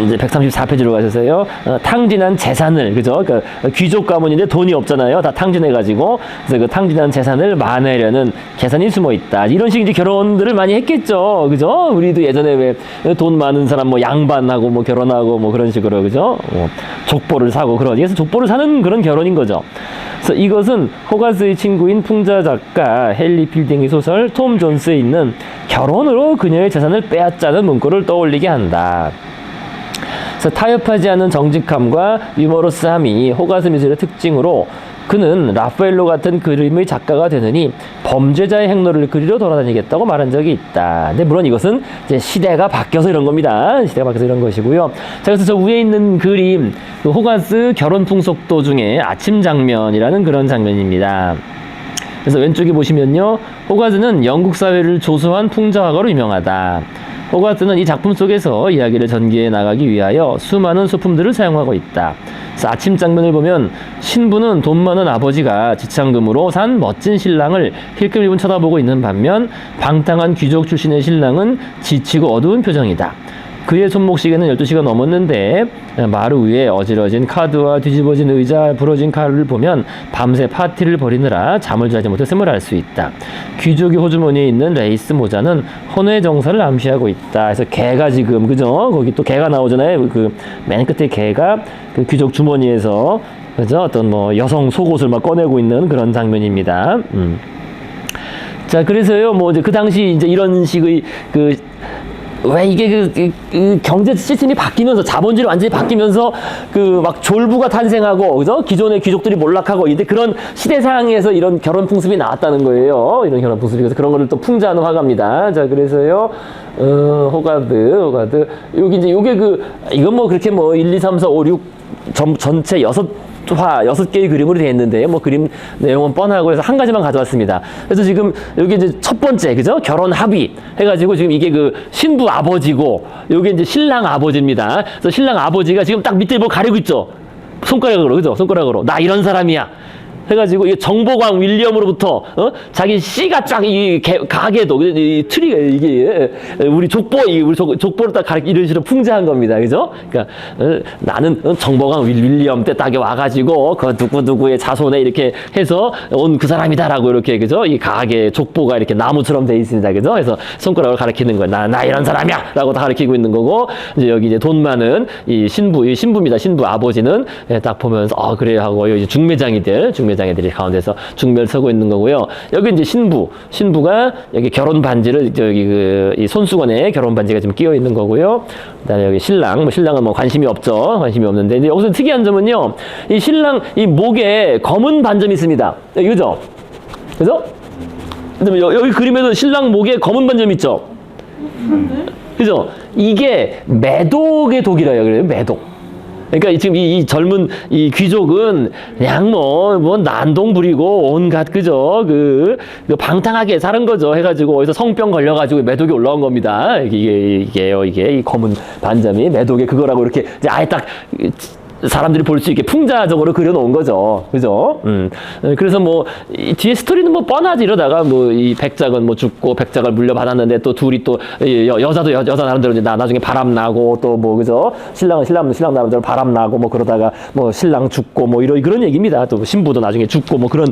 이제 134페이지로 가셔서요. 탕진한 재산을, 그죠? 그러니까 귀족 가문인데 돈이 없잖아요. 다 탕진해가지고. 그래서 그 탕진한 재산을 만회하려는 계산이 숨어 있다. 이런 식의 이제 결혼들을 많이 했겠죠. 그죠? 우리도 예전에 왜 돈 많은 사람 뭐 양반하고 뭐 결혼하고 뭐 그런 식으로, 그죠? 족보를 사고 그러지. 그래서 족보를 사는 그런 결혼인 거죠. 그래서 이것은 호가스의 친구인 풍자 작가 헨리 필딩의 소설 톰 존스에 있는 결혼으로 그녀의 재산을 빼앗자는 문구를 떠올리게 한다. 그래서 타협하지 않는 정직함과 유머러스함이 호가스 미술의 특징으로 그는 라파엘로 같은 그림의 작가가 되느니 범죄자의 행로를 그리러 돌아다니겠다고 말한 적이 있다. 근데 물론 이것은 이제 시대가 바뀌어서 이런 겁니다. 시대가 바뀌어서 이런 것이고요. 자, 그래서 저 위에 있는 그림, 호가스 결혼 풍속도 중에 아침 장면이라는 그런 장면입니다. 그래서 왼쪽에 보시면요, 호가스는 영국 사회를 조소한 풍자화가로 유명하다. 호가스는 이 작품 속에서 이야기를 전개해 나가기 위하여 수많은 소품들을 사용하고 있다. 그래서 아침 장면을 보면 신부는 돈 많은 아버지가 지참금으로 산 멋진 신랑을 힐끔힐끔 쳐다보고 있는 반면 방탕한 귀족 출신의 신랑은 지치고 어두운 표정이다. 그의 손목시계는 12시가 넘었는데 마루 위에 어지러진 카드와 뒤집어진 의자, 부러진 칼을 보면 밤새 파티를 벌이느라 잠을 자지 못했음을 알 수 있다. 귀족의 호주머니에 있는 레이스 모자는 혼의 정사를 암시하고 있다. 그래서 개가 지금, 그죠? 거기 또 개가 나오잖아요. 그 맨 끝에 개가 그 귀족 주머니에서, 그죠? 어떤 뭐 여성 속옷을 막 꺼내고 있는 그런 장면입니다. 자, 그래서요, 뭐 이제 그 당시 이제 이런 식의 왜 이게 그 경제 시스템이 바뀌면서 자본주의로 완전히 바뀌면서 막 졸부가 탄생하고, 그죠? 기존의 귀족들이 몰락하고, 이제 그런 시대상에서 이런 결혼 풍습이 나왔다는 거예요. 이런 결혼 풍습이. 그래서 그런 거를 또 풍자하는 화가입니다. 자, 그래서요, 호가드. 여기 이제 요게 이건 뭐 그렇게 뭐 1, 2, 3, 4, 5, 6 전체 6개의 그림으로 되어 있는데, 뭐 그림 내용은 뻔하고 해서 한 가지만 가져왔습니다. 그래서 지금 여기 이제 첫 번째, 그죠? 결혼 합의 해가지고 지금 이게 신부 아버지고, 여기 이제 신랑 아버지입니다. 그래서 신랑 아버지가 지금 딱 밑에 뭐 가리고 있죠? 손가락으로, 그죠? 손가락으로. 나 이런 사람이야. 해가지고 이 정보광 윌리엄으로부터 자기 씨가 쫙 이 가게도 이 트리가 이게 우리 우리 족보를 딱 가르쳐 이런 식으로 풍자한 겁니다, 그죠? 그러니까 나는 정보광 윌리엄 때 딱에 와가지고 그 누구의 자손에 이렇게 해서 온 그 사람이다라고 이렇게 그죠? 이 가게 족보가 이렇게 나무처럼 돼 있습니다, 그죠? 그래서 손가락을 가리키는 거야. 나 이런 사람이야라고 다 가리키고 있는 거고 이제 여기 이제 돈 많은 이 신부입니다. 신부 아버지는 딱 보면서 그래요 하고 이제 중매장이들이 가운데서 중매를 서고 있는 거고요. 여기 이제 신부가 여기 결혼 반지를 저기 이 손수건에 결혼 반지가 지금 끼어 있는 거고요. 그다음에 여기 신랑은 뭐 관심이 없는데 근데 여기서 특이한 점은요. 이 신랑 이 목에 검은 반점이 있습니다. 그죠? 그죠? 그다음에 여기 그림에도 신랑 목에 검은 반점이 있죠. 그죠? 이게 매독의 독이라요. 그래요. 매독. 그러니까 지금 이 젊은 이 귀족은 그냥 뭐 난동 부리고 온갖 그죠 그 방탕하게 사는 거죠 해가지고 어디서 성병 걸려가지고 매독이 올라온 겁니다. 이게요 이게 이 검은 반점이 매독의 그거라고 이렇게 이제 아예 딱 사람들이 볼 수 있게 풍자적으로 그려놓은 거죠. 그죠? 그래서 뭐, 이 뒤에 스토리는 뭐 뻔하지 이러다가 뭐, 이 백작은 뭐 죽고 백작을 물려받았는데 또 둘이 또, 여자도 여자 나름대로 이제 나중에 바람나고 또 뭐, 그죠? 신랑은 신랑 나름대로 바람나고 뭐 그러다가 뭐 신랑 죽고 뭐 그런 얘기입니다. 또 신부도 나중에 죽고 뭐 그런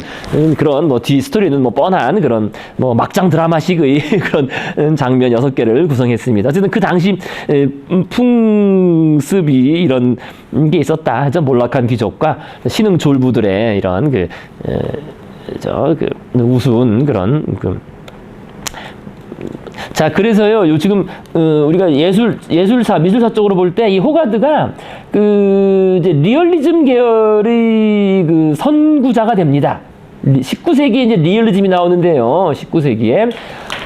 뭐 뒤 스토리는 뭐 뻔한 그런 뭐 막장 드라마식의 그런 장면 6개를 구성했습니다. 어쨌든 그 당시 풍습이 이런 게 있었다. 몰락한 귀족과 신흥 졸부들의 이런 우스운 그런 자, 그래서요, 지금, 우리가 미술사 쪽으로 볼 때 이 호가드가 이제 리얼리즘 계열의 선구자가 됩니다. 19세기에 이제 리얼리즘이 나오는데요, 19세기에.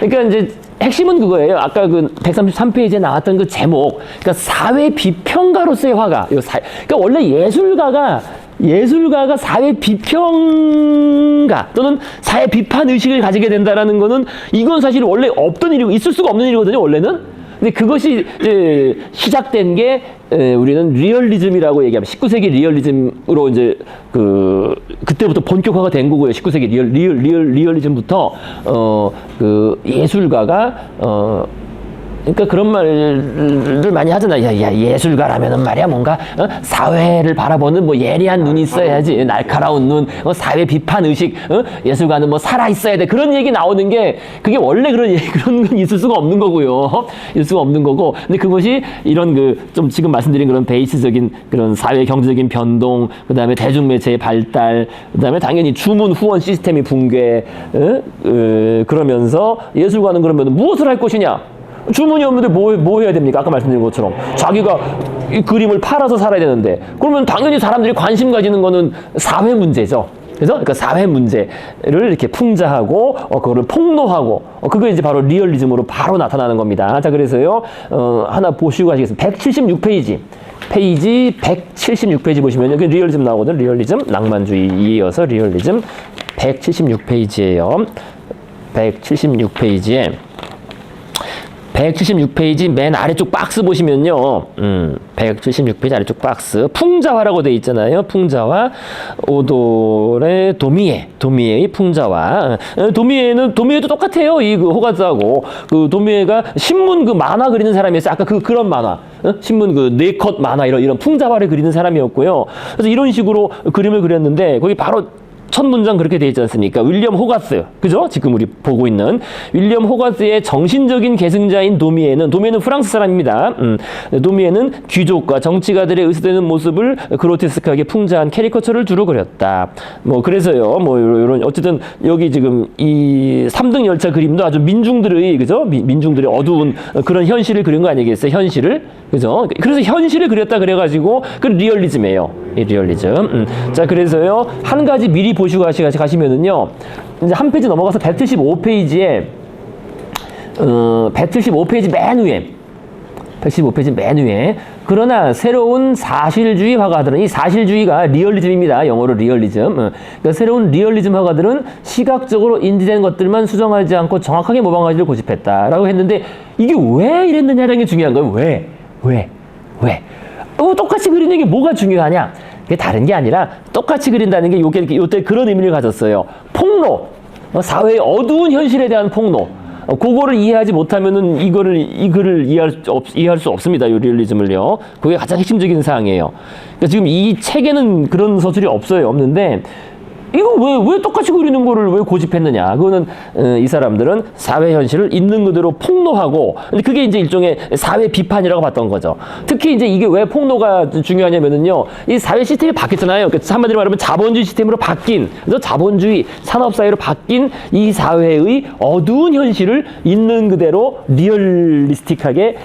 그러니까 이제 핵심은 그거예요. 아까 133페이지에 나왔던 그 제목. 그러니까 사회 비평가로서의 화가. 그러니까 원래 예술가가 사회 비평가 또는 사회 비판 의식을 가지게 된다라는 거는 이건 사실 원래 없던 일이고 있을 수가 없는 일이거든요, 원래는. 근데 그것이 시작된 게 우리는 리얼리즘이라고 얘기하면 19세기 리얼리즘으로 이제 그때부터 본격화가 된 거고요. 19세기 리얼리즘부터 예술가가 그러니까 그런 말을 많이 하잖아. 야, 예술가라면은 말이야 뭔가 사회를 바라보는 뭐 예리한 눈이 있어야지, 날카로운 눈, 사회 비판 의식, 예술가는 뭐 살아 있어야 돼. 그런 얘기 나오는 게 그게 원래 그런 건 있을 수가 없는 거고요. 있을 수가 없는 거고. 근데 그것이 이런 좀 지금 말씀드린 그런 베이스적인 그런 사회 경제적인 변동, 그다음에 대중매체의 발달, 그다음에 당연히 주문 후원 시스템이 붕괴, 그러면서 예술가는 그러면 무엇을 할 것이냐? 주문이 없는데 뭐 해야 됩니까? 아까 말씀드린 것처럼 자기가 이 그림을 팔아서 살아야 되는데 그러면 당연히 사람들이 관심 가지는 거는 사회 문제죠. 그래서 그러니까 사회 문제를 이렇게 풍자하고 그거를 폭로하고 그게 이제 바로 리얼리즘으로 바로 나타나는 겁니다. 자, 그래서요 하나 보시고 가시겠습니다. 176페이지. 페이지 176페이지 보시면요. 그 리얼리즘 나오거든요. 리얼리즘, 낭만주의 이어서 리얼리즘 176페이지예요. 176페이지 맨 아래쪽 박스 보시면요. 176페이지 아래쪽 박스. 풍자화라고 돼 있잖아요. 풍자화. 오돌의 도미에의 풍자화. 도미에도 똑같아요. 호가즈하고. 도미에가 신문 만화 그리는 사람이었어요. 아까 그런 만화. 신문 네컷 만화 이런 풍자화를 그리는 사람이었고요. 그래서 이런 식으로 그림을 그렸는데 거기 바로 첫 문장 그렇게 되어 있지 않습니까? 윌리엄 호가스, 그죠? 지금 우리 보고 있는 윌리엄 호가스의 정신적인 계승자인 도미에는 프랑스 사람입니다. 도미에는 귀족과 정치가들의 의수되는 모습을 그로테스크하게 풍자한 캐리커처를 주로 그렸다. 뭐 그래서요, 뭐 이런 어쨌든 여기 지금 이 3등 열차 그림도 아주 민중들의 그죠? 민중들의 어두운 그런 현실을 그린 거 아니겠어요? 현실을, 그죠? 그래서 현실을 그렸다 그래가지고 그 리얼리즘이에요. 이 리얼리즘. 자, 그래서요 한 가지 미리 보시고 가시면은요, 이제 한 페이지 넘어가서 175페이지에 175페이지 맨 위에 그러나 새로운 사실주의 화가들은 이 사실주의가 리얼리즘입니다. 영어로 리얼리즘. 그러니까 새로운 리얼리즘 화가들은 시각적으로 인지된 것들만 수정하지 않고 정확하게 모방하기를 고집했다라고 했는데 이게 왜 이랬느냐라는 게 중요한 거예요. 왜? 똑같이 그리는 게 뭐가 중요하냐? 그게 다른 게 아니라 똑같이 그린다는 게 요때 그런 의미를 가졌어요. 폭로, 사회의 어두운 현실에 대한 폭로. 그거를 이해하지 못하면은 이 글을 이해할 수 없습니다. 요 리얼리즘을요. 그게 가장 핵심적인 사항이에요. 그러니까 지금 이 책에는 그런 서술이 없는데, 이거 왜 똑같이 그리는 거를 왜 고집했느냐. 그거는, 이 사람들은 사회 현실을 있는 그대로 폭로하고, 근데 그게 이제 일종의 사회 비판이라고 봤던 거죠. 특히 이제 이게 왜 폭로가 중요하냐면은요, 이 사회 시스템이 바뀌었잖아요. 그러니까 한마디로 말하면 자본주의 시스템으로 그래서 자본주의 산업사회로 바뀐 이 사회의 어두운 현실을 있는 그대로 리얼리스틱하게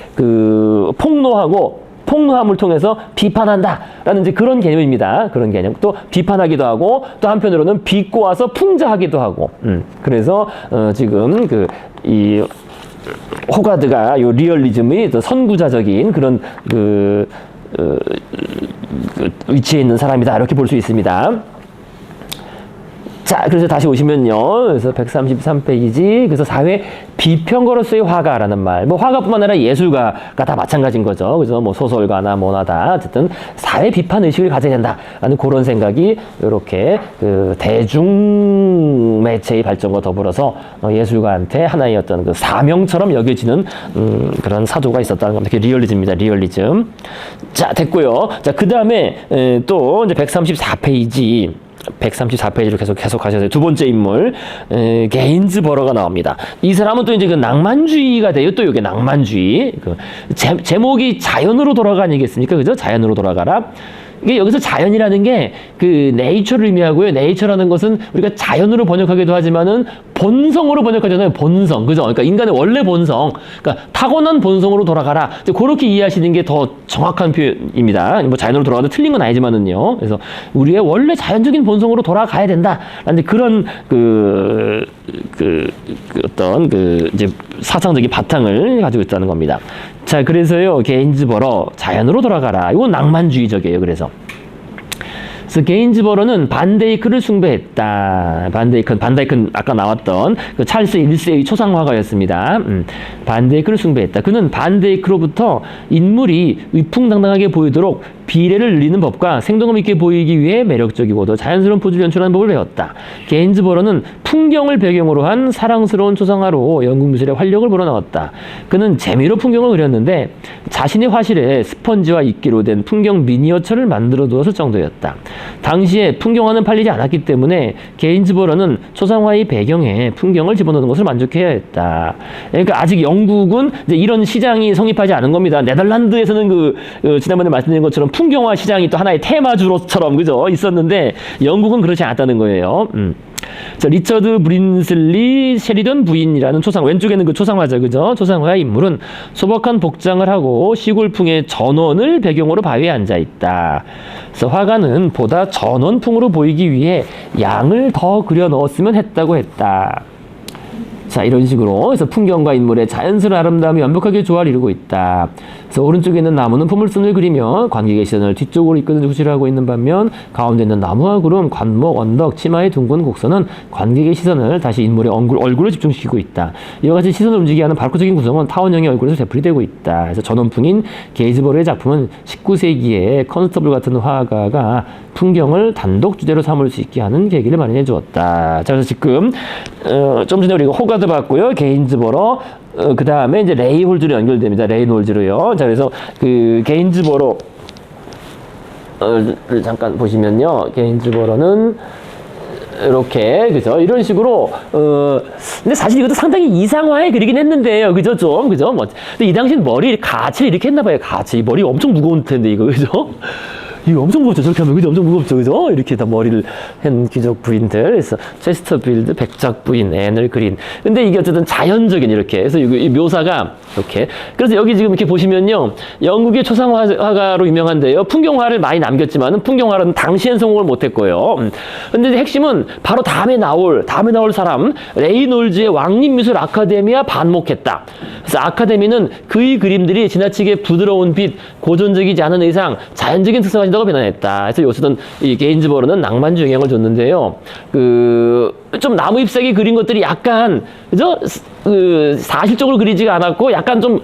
폭로하고, 폭로함을 통해서 비판한다라는 이제 그런 개념입니다. 그런 개념. 또 비판하기도 하고 또 한편으로는 비꼬아서 풍자하기도 하고. 그래서 지금 이 호가드가 요 리얼리즘의 선구자적인 그런 위치에 있는 사람이다 이렇게 볼 수 있습니다. 자, 그래서 다시 오시면요. 그래서 133페이지. 그래서 사회 비평가로서의 화가라는 말. 뭐 화가뿐만 아니라 예술가가 다 마찬가지인 거죠. 그죠? 뭐 소설가나 뭐나 다 어쨌든 사회 비판 의식을 가져야 된다라는 그런 생각이 이렇게 대중 매체의 발전과 더불어서 예술가한테 하나의 어떤 사명처럼 여겨지는 그런 사도가 있었다는 겁니다. 그게 리얼리즘입니다. 리얼리즘. 자, 됐고요. 자, 그다음에 또 이제 134페이지로 계속 하셔서 두 번째 인물 게인즈버러가 나옵니다. 이 사람은 또 이제 낭만주의가 돼요. 또 이게 낭만주의. 제목이 자연으로 돌아가 아니겠습니까? 그죠? 자연으로 돌아가라. 이게 여기서 자연이라는 게 네이처를 의미하고요. 네이처라는 것은 우리가 자연으로 번역하기도 하지만은 본성으로 번역하잖아요. 본성. 그죠? 그러니까 인간의 원래 본성. 그러니까 타고난 본성으로 돌아가라. 이제 그렇게 이해하시는 게 더 정확한 표현입니다. 뭐 자연으로 돌아가도 틀린 건 아니지만은요. 그래서 우리의 원래 자연적인 본성으로 돌아가야 된다. 라는 그런 어떤 이제 사상적인 바탕을 가지고 있다는 겁니다. 자, 그래서요, 게인즈버러, 자연으로 돌아가라. 이건 낭만주의적이에요, 그래서 게인즈버러는 반데이크를 숭배했다. 반데이크는 아까 나왔던 찰스 1세의 초상화가였습니다. 반데이크를 숭배했다. 그는 반데이크로부터 인물이 위풍당당하게 보이도록 비례를 늘리는 법과 생동감 있게 보이기 위해 매력적이고도 자연스러운 포즈를 연출하는 법을 배웠다. 게인즈버러는 풍경을 배경으로 한 사랑스러운 초상화로 영국 미술의 활력을 불어넣었다. 그는 재미로 풍경을 그렸는데 자신의 화실에 스펀지와 이끼로 된 풍경 미니어처를 만들어 두었을 정도였다. 당시에 풍경화는 팔리지 않았기 때문에 게인즈버러는 초상화의 배경에 풍경을 집어넣는 것을 만족해야 했다. 그러니까 아직 영국은 이제 이런 시장이 성립하지 않은 겁니다. 네덜란드에서는 지난번에 말씀드린 것처럼 풍경화 시장이 또 하나의 테마주로처럼 그죠 있었는데 영국은 그렇지 않았다는 거예요. 자, 리처드 브린슬리 셰리던 부인이라는 왼쪽에는 그 초상화죠, 그죠? 초상화의 인물은 소박한 복장을 하고 시골풍의 전원을 배경으로 바위에 앉아 있다. 그래서 화가는 보다 전원풍으로 보이기 위해 양을 더 그려 넣었으면 했다고 했다. 자, 이런 식으로 그래서 풍경과 인물의 자연스러운 아름다움이 완벽하게 조화를 이루고 있다. 그래서 오른쪽에 있는 나무는 포물선을 그리며 관객의 시선을 뒤쪽으로 이끄는 구실을 하고 있는 반면 가운데 있는 나무와 구름, 관목, 언덕, 치마의 둥근 곡선은 관객의 시선을 다시 인물의 얼굴을 집중시키고 있다. 이와 같이 시선을 움직이게 하는 발코적인 구성은 타원형의 얼굴에서 되풀이되고 있다. 그래서 전원풍인 게인즈버러의 작품은 19세기에 컨스터블 같은 화가가 풍경을 단독 주제로 삼을 수 있게 하는 계기를 마련해 주었다. 자, 그래서 지금 좀 전에 우리가 호가드 봤고요. 게인즈버러 그 다음에 이제 레이홀즈로 연결됩니다. 레인홀즈로요. 자, 그래서 게인즈버러를 잠깐 보시면요. 게인즈버러는 이렇게 그죠 이런 식으로 근데 사실 이것도 상당히 이상화해 그리긴 했는데요. 그죠 좀 그죠 뭐 근데 이 당시엔 머리 가치를 이렇게 했나 봐요. 가치 머리 엄청 무거운 텐데 이거 그죠. 이거 엄청 무겁죠. 저렇게 하면 그죠? 엄청 무겁죠. 그죠? 이렇게 다 머리를 한 귀족 부인들. 그래서 체스터필드, 백작 부인, 앤을 그린. 근데 이게 어쨌든 자연적인 이렇게. 그래서 이 묘사가 이렇게. 그래서 여기 지금 이렇게 보시면요. 영국의 초상화가로 유명한데요. 풍경화를 많이 남겼지만은 풍경화는 당시엔 성공을 못했고요. 근데 핵심은 바로 다음에 나올 사람 레이놀즈의 왕립미술 아카데미와 반목했다. 그래서 아카데미는 그의 그림들이 지나치게 부드러운 빛, 고전적이지 않은 의상, 자연적인 특성을 가진다고 비난했다. 그래서 요새는 이 게인즈버러는 낭만주의 영향을 줬는데요. 좀 나무 잎사귀 그린 것들이 약간 그죠? 사실적으로 그리지가 않았고 약간 좀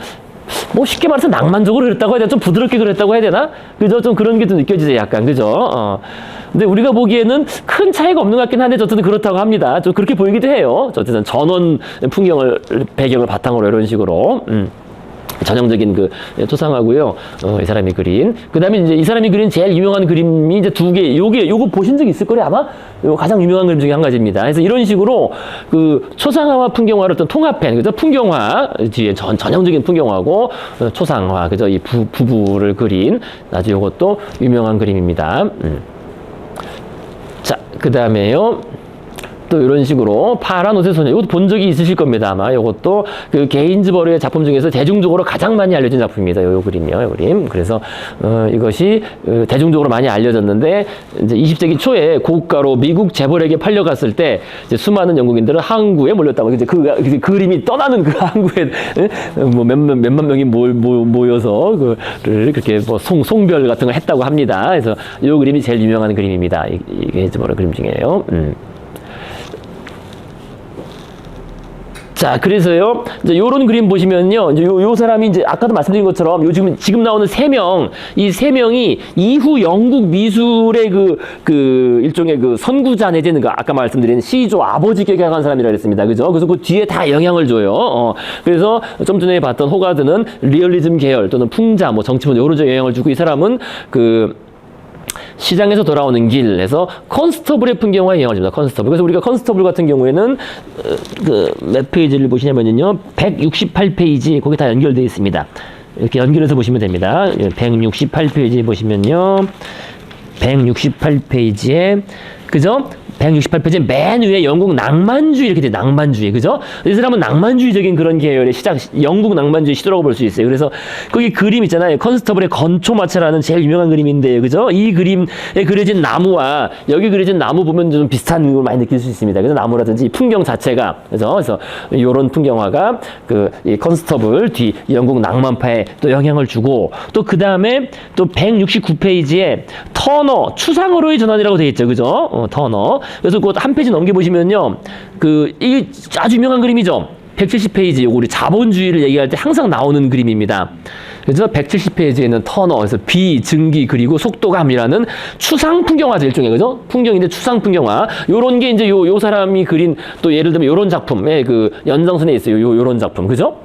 뭐 쉽게 말해서 낭만적으로 그랬다고 해야 되나? 좀 부드럽게 그랬다고 해야 되나? 그죠? 좀 그런 게 좀 느껴지죠, 약간. 그죠? 근데 우리가 보기에는 큰 차이가 없는 것 같긴 한데, 어쨌든 그렇다고 합니다. 좀 그렇게 보이기도 해요. 어쨌든 전원 풍경을, 배경을 바탕으로 이런 식으로. 전형적인 그 토상하고요. 이 사람이 그린. 그다음에 이제 이 사람이 그린 제일 유명한 그림이 이제 두 개. 요거 보신 적 있을 거예요, 아마. 요 가장 유명한 그림 중에 한 가지입니다. 그래서 이런 식으로 그 초상화와 풍경화를 어떤 통합한, 그죠? 풍경화 뒤에 전형적인 풍경화고 초상화, 그죠? 이 부부를 그린 아주 요것도 유명한 그림입니다. 자, 그다음에요. 또 이런 식으로 파란 옷의 소녀, 이것도 본 적이 있으실 겁니다, 아마. 이것도 그 게인즈버그의 작품 중에서 대중적으로 가장 많이 알려진 작품입니다. 요 그림이요, 요 그림. 그래서 이것이 대중적으로 많이 알려졌는데, 이제 20세기 초에 고가로 미국 재벌에게 팔려갔을 때 이제 수많은 영국인들은 항구에 몰렸다고. 이제 그 그림이 떠나는 그 항구에 뭐 몇만 명이 모여서 그를 그렇게 뭐 송별 같은 걸 했다고 합니다. 그래서 요 그림이 제일 유명한 그림입니다. 이 게인즈버그 그림 중에요. 자, 그래서요, 이제 요런 그림 보시면요, 이제 요 사람이 이제 아까도 말씀드린 것처럼 지금 나오는 이 세 명이 이후 영국 미술의 그 일종의 그 선구자 내지는 그 아까 말씀드린 시조 아버지께 향한 사람이라 그랬습니다. 그죠? 그래서 그 뒤에 다 영향을 줘요. 그래서 좀 전에 봤던 호가드는 리얼리즘 계열 또는 풍자, 뭐 정치문 요런 쪽에 영향을 주고 이 사람은 시장에서 돌아오는 길에서 컨스터블의 풍경화에 영향을 줍니다. 컨스터블. 그래서 우리가 컨스터블 같은 경우에는 몇 페이지를 보시냐면요. 168페이지 거기 다 연결되어 있습니다. 이렇게 연결해서 보시면 됩니다. 168페이지 보시면요. 168페이지에 그죠? 168페이지 맨 위에 영국 낭만주의 이렇게 돼. 낭만주의. 그죠? 이 사람은 낭만주의적인 그런 계열의 영국 낭만주의 시도라고 볼 수 있어요. 그래서 거기 그림 있잖아요. 컨스터블의 건초마차라는 제일 유명한 그림인데요. 그죠? 이 그림에 그려진 나무와 여기 그려진 나무 보면 좀 비슷한 걸 많이 느낄 수 있습니다. 그래서 나무라든지 이 풍경 자체가 그래서 이런 풍경화가 이 컨스터블 뒤 영국 낭만파에 또 영향을 주고 또 그 다음에 또 169페이지에 터너 추상으로의 전환이라고 되어 있죠. 그죠? 터너. 그래서 그것 한 페이지 넘겨보시면요. 이게 아주 유명한 그림이죠. 170페이지, 요거 우리 자본주의를 얘기할 때 항상 나오는 그림입니다. 그래서 170페이지에는 터너, 그래서 비, 증기, 그리고 속도감이라는 추상 풍경화죠, 일종의, 그죠? 풍경인데 추상 풍경화. 요런 게 이제 요 사람이 그린 또 예를 들면 요런 작품의 그 연장선에 있어요. 요런 작품, 그죠?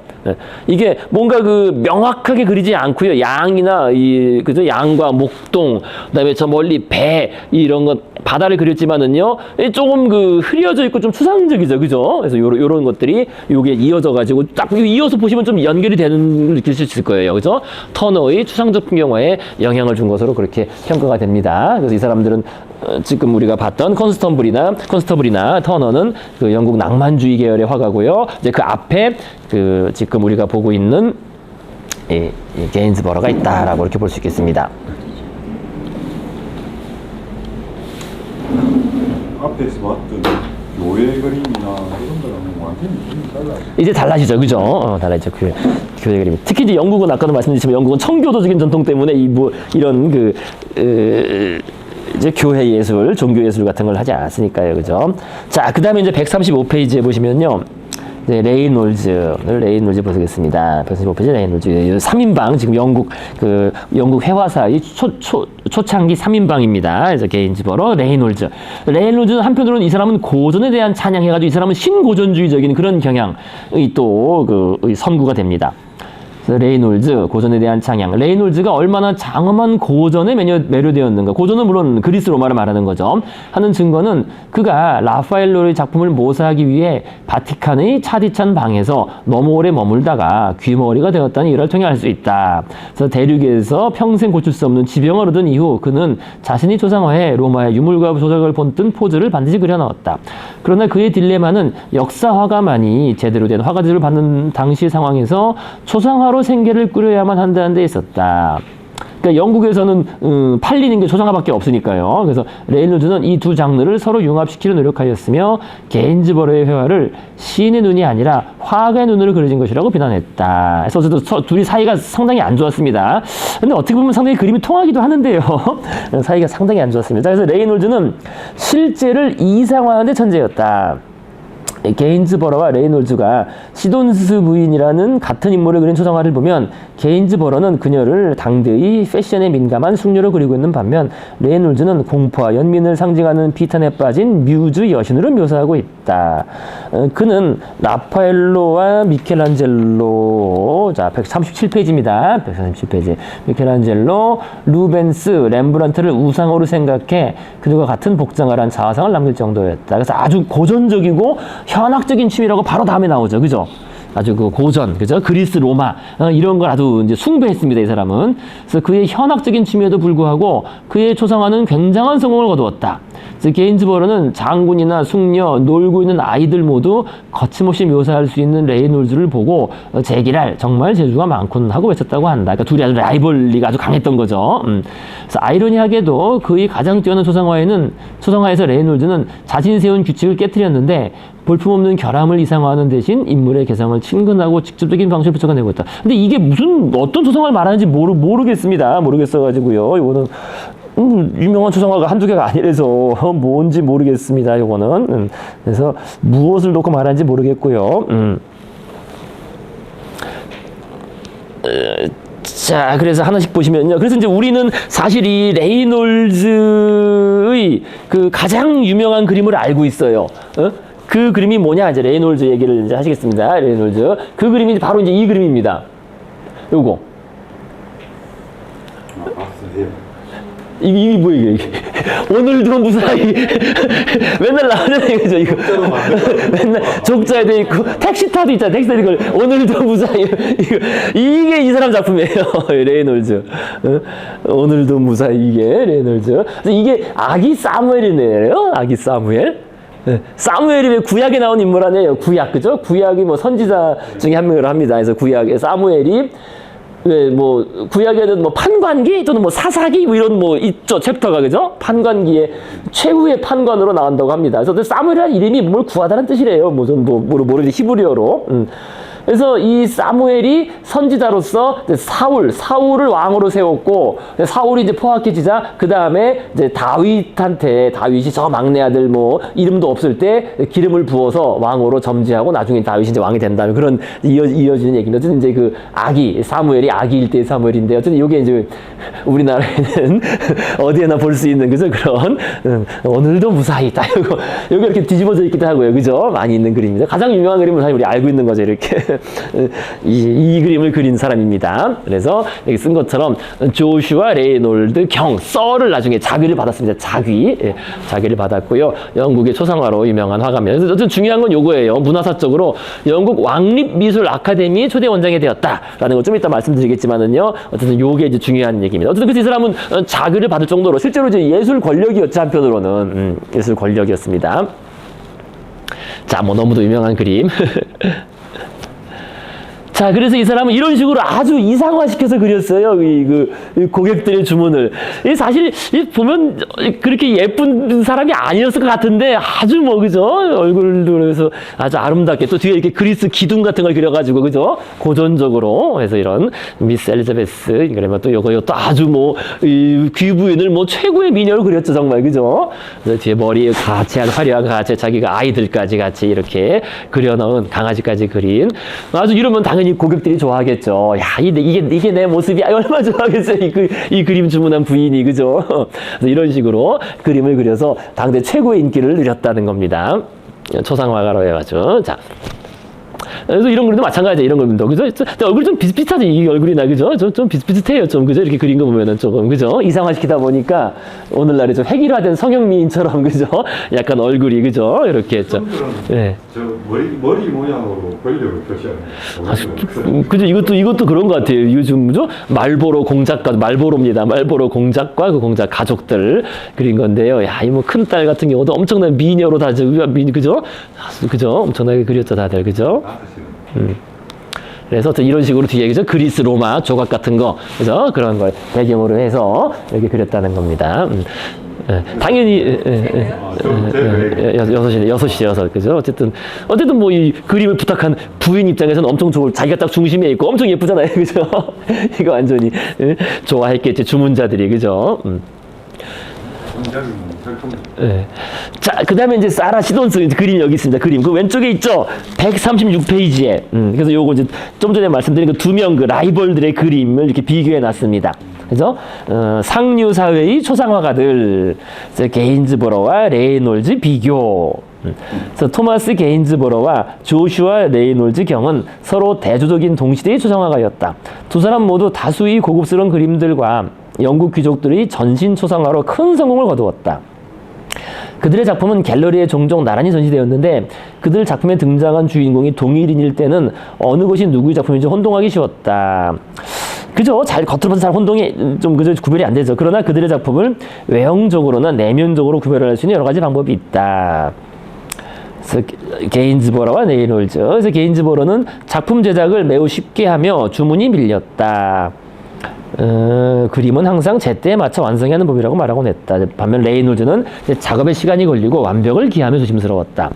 이게 뭔가 명확하게 그리지 않고요. 양이나 그죠? 양과 목동, 그다음에 저 멀리 배 이런 것 바다를 그렸지만은요. 조금 흐려져 있고 좀 추상적이죠. 그죠? 그래서 요런 것들이 요게 이어져 가지고 딱 이어서 보시면 좀 연결이 되는 걸 느낄 수 있을 거예요. 그죠? 터너의 추상적 풍경화에 영향을 준 것으로 그렇게 평가가 됩니다. 그래서 이 사람들은 지금 우리가 봤던 컨스터블이나 터너는 영국 낭만주의 계열의 화가고요. 이제 그 앞에 지금 우리가 보고 있는 이 게인즈버그가 있다라고 이렇게 볼 수 있겠습니다. 앞에서 봤던 교회 그림이나 이런 거랑 완전히 느낌이 달라요. 이제 달라지죠, 그죠? 달라지죠. 교회 그림. 특히 이제 영국은 아까도 말씀드렸지만 영국은 청교도적인 전통 때문에 이런 이제 교회 예술, 종교 예술 같은 걸 하지 않았으니까요, 그죠? 자, 그 다음에 이제 135페이지에 보시면요. 네, 레이놀즈 보시겠습니다. 135페이지 레이놀즈 3인방 지금 영국 회화사의 초창기 3인방입니다. 그래서 게인즈버그, 레이놀즈는 한편으로는 이 사람은 고전에 대한 찬양해가지고 이 사람은 신고전주의적인 그런 경향이 또 선구가 됩니다. 레이놀즈, 고전에 대한 찬양. 레이놀즈가 얼마나 장엄한 고전에 매료되었는가. 고전은 물론 그리스 로마를 말하는 거죠. 하는 증거는 그가 라파엘로의 작품을 모사하기 위해 바티칸의 차디찬 방에서 너무 오래 머물다가 귀머거리가 되었다는 일화를 통해 알 수 있다. 그래서 대륙에서 평생 고칠 수 없는 지병을 얻은 이후 그는 자신이 초상화에 로마의 유물과 조작을 본뜬 포즈를 반드시 그려넣었다. 그러나 그의 딜레마는 역사화가만이 제대로 된 화가들을 받는 당시 상황에서 초상화로 생계를 꾸려야만 한다는 데 있었다. 그러니까 영국에서는 팔리는 게 초상화밖에 없으니까요. 그래서 레이놀즈는 이 두 장르를 서로 융합시키려 노력하였으며 게인즈버그의 회화를 시인의 눈이 아니라 화가의 눈으로 그려진 것이라고 비난했다. 그래서 둘이 사이가 상당히 안 좋았습니다. 근데 어떻게 보면 상당히 그림이 통하기도 하는데요. 사이가 상당히 안 좋았습니다. 그래서 레이놀즈는 실제를 이상화하는 데 천재였다. 게인즈버러와 레이놀즈가 시돈스 부인이라는 같은 인물을 그린 초상화를 보면 게인즈버러는 그녀를 당대의 패션에 민감한 숙녀로 그리고 있는 반면 레이놀즈는 공포와 연민을 상징하는 비탄에 빠진 뮤즈 여신으로 묘사하고 있다. 그는 라파엘로와 미켈란젤로, 자 137페이지입니다. 137페이지. 미켈란젤로, 루벤스, 렘브란트를 우상으로 생각해 그들과 같은 복장을 한 자화상을 남길 정도였다. 그래서 아주 고전적이고 현학적인 취미라고 바로 다음에 나오죠. 그죠? 아주 그 고전, 그죠? 그리스, 로마, 이런 걸 아주 이제 숭배했습니다, 이 사람은. 그래서 그의 현학적인 취미에도 불구하고 그의 초상화는 굉장한 성공을 거두었다. 그래서 게인즈버러는 장군이나 숙녀, 놀고 있는 아이들 모두 거침없이 묘사할 수 있는 레이놀즈를 보고 제기랄, 정말 재주가 많군 하고 외쳤다고 한다. 그러니까 둘이 아주 라이벌리가 아주 강했던 거죠. 그래서 아이러니하게도 그의 가장 뛰어난 초상화에서 레이놀즈는 자신이 세운 규칙을 깨뜨렸는데 볼품없는 결함을 이상화하는 대신 인물의 개성을 친근하고 직접적인 방식을 붙여내고 있다. 근데 이게 무슨 어떤 초상화를 말하는지 모르겠습니다. 모르겠어가지고요. 이거는 유명한 초상화가 한두 개가 아니라서 뭔지 모르겠습니다. 이거는 그래서 무엇을 놓고 말하는지 모르겠고요. 자, 그래서 하나씩 보시면요. 그래서 이제 우리는 사실 이 레이놀즈의 그 가장 유명한 그림을 알고 있어요. 그 그림이 뭐냐? 이제 레이놀즈 얘기를 이제 하시겠습니다. 레이놀즈. 그 그림이 바로 이제 이 그림입니다. 요거. 이게 뭐예요, 이게? 오늘도 무사히. 맨날 나오잖아요, 그죠? 이거. 맨날 족자에 돼 있고, 택시 타도 있잖아, 택시 타도 이걸. 오늘도 무사히. 이게 이 사람 작품이에요, 레이놀즈. 오늘도 무사히, 이게 레이놀즈. 그래서 이게 아기 사무엘이네요, 아기 사무엘. 사무엘이 왜 구약에 나온 인물 아니에요? 구약, 그죠? 구약이 뭐 선지자 중에 한 명으로 합니다. 그래서 구약에 사무엘이 왜 뭐 구약에는 뭐 판관기 또는 뭐 사사기 뭐 이런 뭐 있죠, 챕터가, 그죠? 판관기의 최후의 판관으로 나온다고 합니다. 그래서 사무엘이라는 이름이 뭘 구하다는 뜻이래요. 뭐 전 모르지, 히브리어로. 그래서 이 사무엘이 선지자로서 사울을 왕으로 세웠고, 사울이 이제 포악해지자 그 다음에 이제 다윗이 저 막내 아들 뭐 이름도 없을 때 기름을 부어서 왕으로 점지하고 나중에 다윗이 이제 왕이 된다는 그런 이어지는 얘기입니다. 어쨌든 이제 그 사무엘이 아기일 때의 사무엘인데, 어쨌든 이게 이제 우리나라에는 어디에나 볼 수 있는, 그죠? 그런 오늘도 무사히 있다. 여기 이렇게 뒤집어져 있기도 하고요, 그죠? 많이 있는 그림입니다. 가장 유명한 그림은 사실 우리 알고 있는 거죠, 이렇게. 이 그림을 그린 사람입니다. 그래서 여기 쓴 것처럼 조슈아 레이놀드 썰을 나중에 자귀를 받았습니다. 자귀를 받았고요. 영국의 초상화로 유명한 화가입니다. 그래서 어쨌든 중요한 건 요거예요. 문화사적으로 영국 왕립미술 아카데미의 초대 원장이 되었다라는 걸 좀 이따 말씀드리겠지만은요. 어쨌든 요게 이제 중요한 얘기입니다. 어쨌든 그래서 이 사람은 자귀를 받을 정도로 실제로 이제 예술 권력이었지, 한편으로는 예술 권력이었습니다. 자, 뭐 너무도 유명한 그림. 자, 그래서 이 사람은 이런 식으로 아주 이상화시켜서 그렸어요. 이 고객들의 주문을. 사실 보면 그렇게 예쁜 사람이 아니었을 것 같은데 아주 뭐, 그죠? 얼굴도 그래서 아주 아름답게, 또 뒤에 이렇게 그리스 기둥 같은 걸 그려가지고, 그죠? 고전적으로 해서 이런 미스 엘리자베스, 그러면 또 요거 또 아주 뭐 귀부인을 뭐 최고의 미녀로 그렸죠, 정말, 그죠? 그래서 뒤에 머리에 화려한 가채, 자기가 아이들까지 같이 이렇게 그려놓은, 강아지까지 그린, 아주 이러면 당연히 고객들이 좋아하겠죠. 야, 이게 내 모습이 얼마나 좋아하겠어요. 이 그림 주문한 부인이, 그죠? 그래서 이런 식으로 그림을 그려서 당대 최고의 인기를 누렸다는 겁니다. 초상화가로 해가지고. 자. 그래서 이런 그림도 마찬가지죠. 이런 그림도, 그죠? 얼굴이 좀 비슷비슷하죠. 이 얼굴이나, 그죠? 좀 비슷비슷해요. 좀, 그죠? 이렇게 그린 거 보면은 조금, 그죠? 이상화시키다 보니까 오늘날에 좀 획일화된 성형미인처럼, 그죠? 약간 얼굴이, 그죠? 이렇게 했죠. 네. 저 머리 모양으로 권력을 표시하는. 그죠? 이것도 그런 것 같아요. 요즘, 그죠? 말보로 공작과 그 공작 가족들 그린 건데요. 야, 이 뭐 큰 딸 같은 경우도 엄청난 미녀로 다, 그죠? 그죠? 엄청나게 그렸죠, 다들, 그죠? 그래서 이런 식으로 뒤에, 그죠? 그리스, 로마 조각 같은 거, 그죠? 그런 걸 배경으로 해서 이렇게 그렸다는 겁니다. 당연히 6시, 그죠? 어쨌든 뭐 이 그림을 부탁한 부인 입장에서는 엄청 자기가 딱 중심에 있고 엄청 예쁘잖아요, 그죠? 이거 완전히 좋아했겠지, 주문자들이, 그죠? 전통. 예. 자, 그 다음에 이제 사라 시돈스 그림 여기 있습니다. 그림. 그 왼쪽에 있죠? 136페이지에. 그래서 요거 이제 좀 전에 말씀드린 그 두 명 그 라이벌들의 그림을 이렇게 비교해 놨습니다. 그래서, 상류 사회의 초상화가들. 그래서 게인즈보러와 레이놀즈 비교. 그래서 토마스 게인즈보러와 조슈아 레이놀즈 경은 서로 대조적인 동시대의 초상화가였다. 두 사람 모두 다수의 고급스러운 그림들과 영국 귀족들의 전신 초상화로 큰 성공을 거두었다. 그들의 작품은 갤러리에 종종 나란히 전시되었는데 그들 작품에 등장한 주인공이 동일인일 때는 어느 것이 누구의 작품인지 혼동하기 쉬웠다. 그죠? 겉으로 봐서 잘 혼동이 좀 그저 구별이 안 되죠. 그러나 그들의 작품을 외형적으로나 내면적으로 구별할 수 있는 여러 가지 방법이 있다. 그래서 게인즈보러와 레이놀즈. 그래서 게인즈보러는 작품 제작을 매우 쉽게 하며 주문이 밀렸다. 그림은 항상 제때에 맞춰 완성해야 하는 법이라고 말하곤 했다. 반면 레이놀즈는 작업에 시간이 걸리고 완벽을 기하며 조심스러웠다.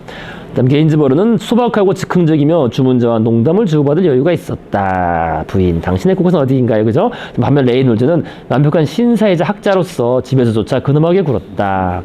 그다음 게인즈보러는 소박하고 즉흥적이며 주문자와 농담을 주고받을 여유가 있었다. 부인, 당신의 곳은 어디인가요? 그죠? 반면 레이놀즈는 완벽한 신사이자 학자로서 집에서조차 근엄하게 굴었다.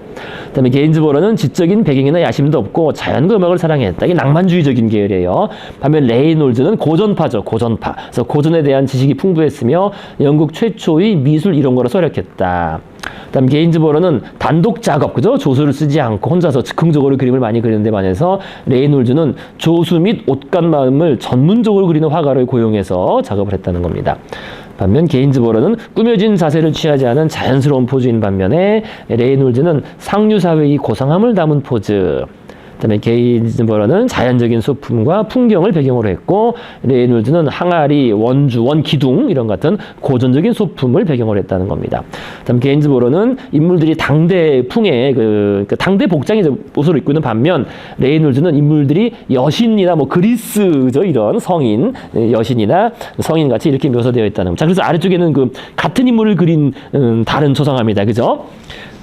그다음에 게인즈보러는 지적인 배경이나 야심도 없고 자연과 음악을 사랑했다. 이게 낭만주의적인 계열이에요. 반면 레이놀즈는 고전파죠. 고전파. 그래서 고전에 대한 지식이 풍부했으며 영국 최초의 미술 이론가로 서력했다. 그다음 게인즈보러는 단독 작업, 그죠? 조수를 쓰지 않고 혼자서 즉흥적으로 그림을 많이 그리는 데 반해서 레이놀즈는 조수 및 옷감마음을 전문적으로 그리는 화가를 고용해서 작업을 했다는 겁니다. 반면 게인즈보러는 꾸며진 자세를 취하지 않은 자연스러운 포즈인 반면에 레이놀즈는 상류 사회의 고상함을 담은 포즈. 그다음에 게인즈보러는 자연적인 소품과 풍경을 배경으로 했고 레이놀즈는 항아리, 원주, 원기둥 이런 같은 고전적인 소품을 배경으로 했다는 겁니다. 그다음 게인즈보러는 인물들이 당대풍의 그 당대 복장의 옷을 입고 있는 반면 레이놀즈는 인물들이 여신이나 뭐 그리스죠 이런 성인 여신이나 성인 같이 이렇게 묘사되어 있다는. 자, 그래서 아래쪽에는 그 같은 인물을 그린 다른 초상화입니다. 그죠?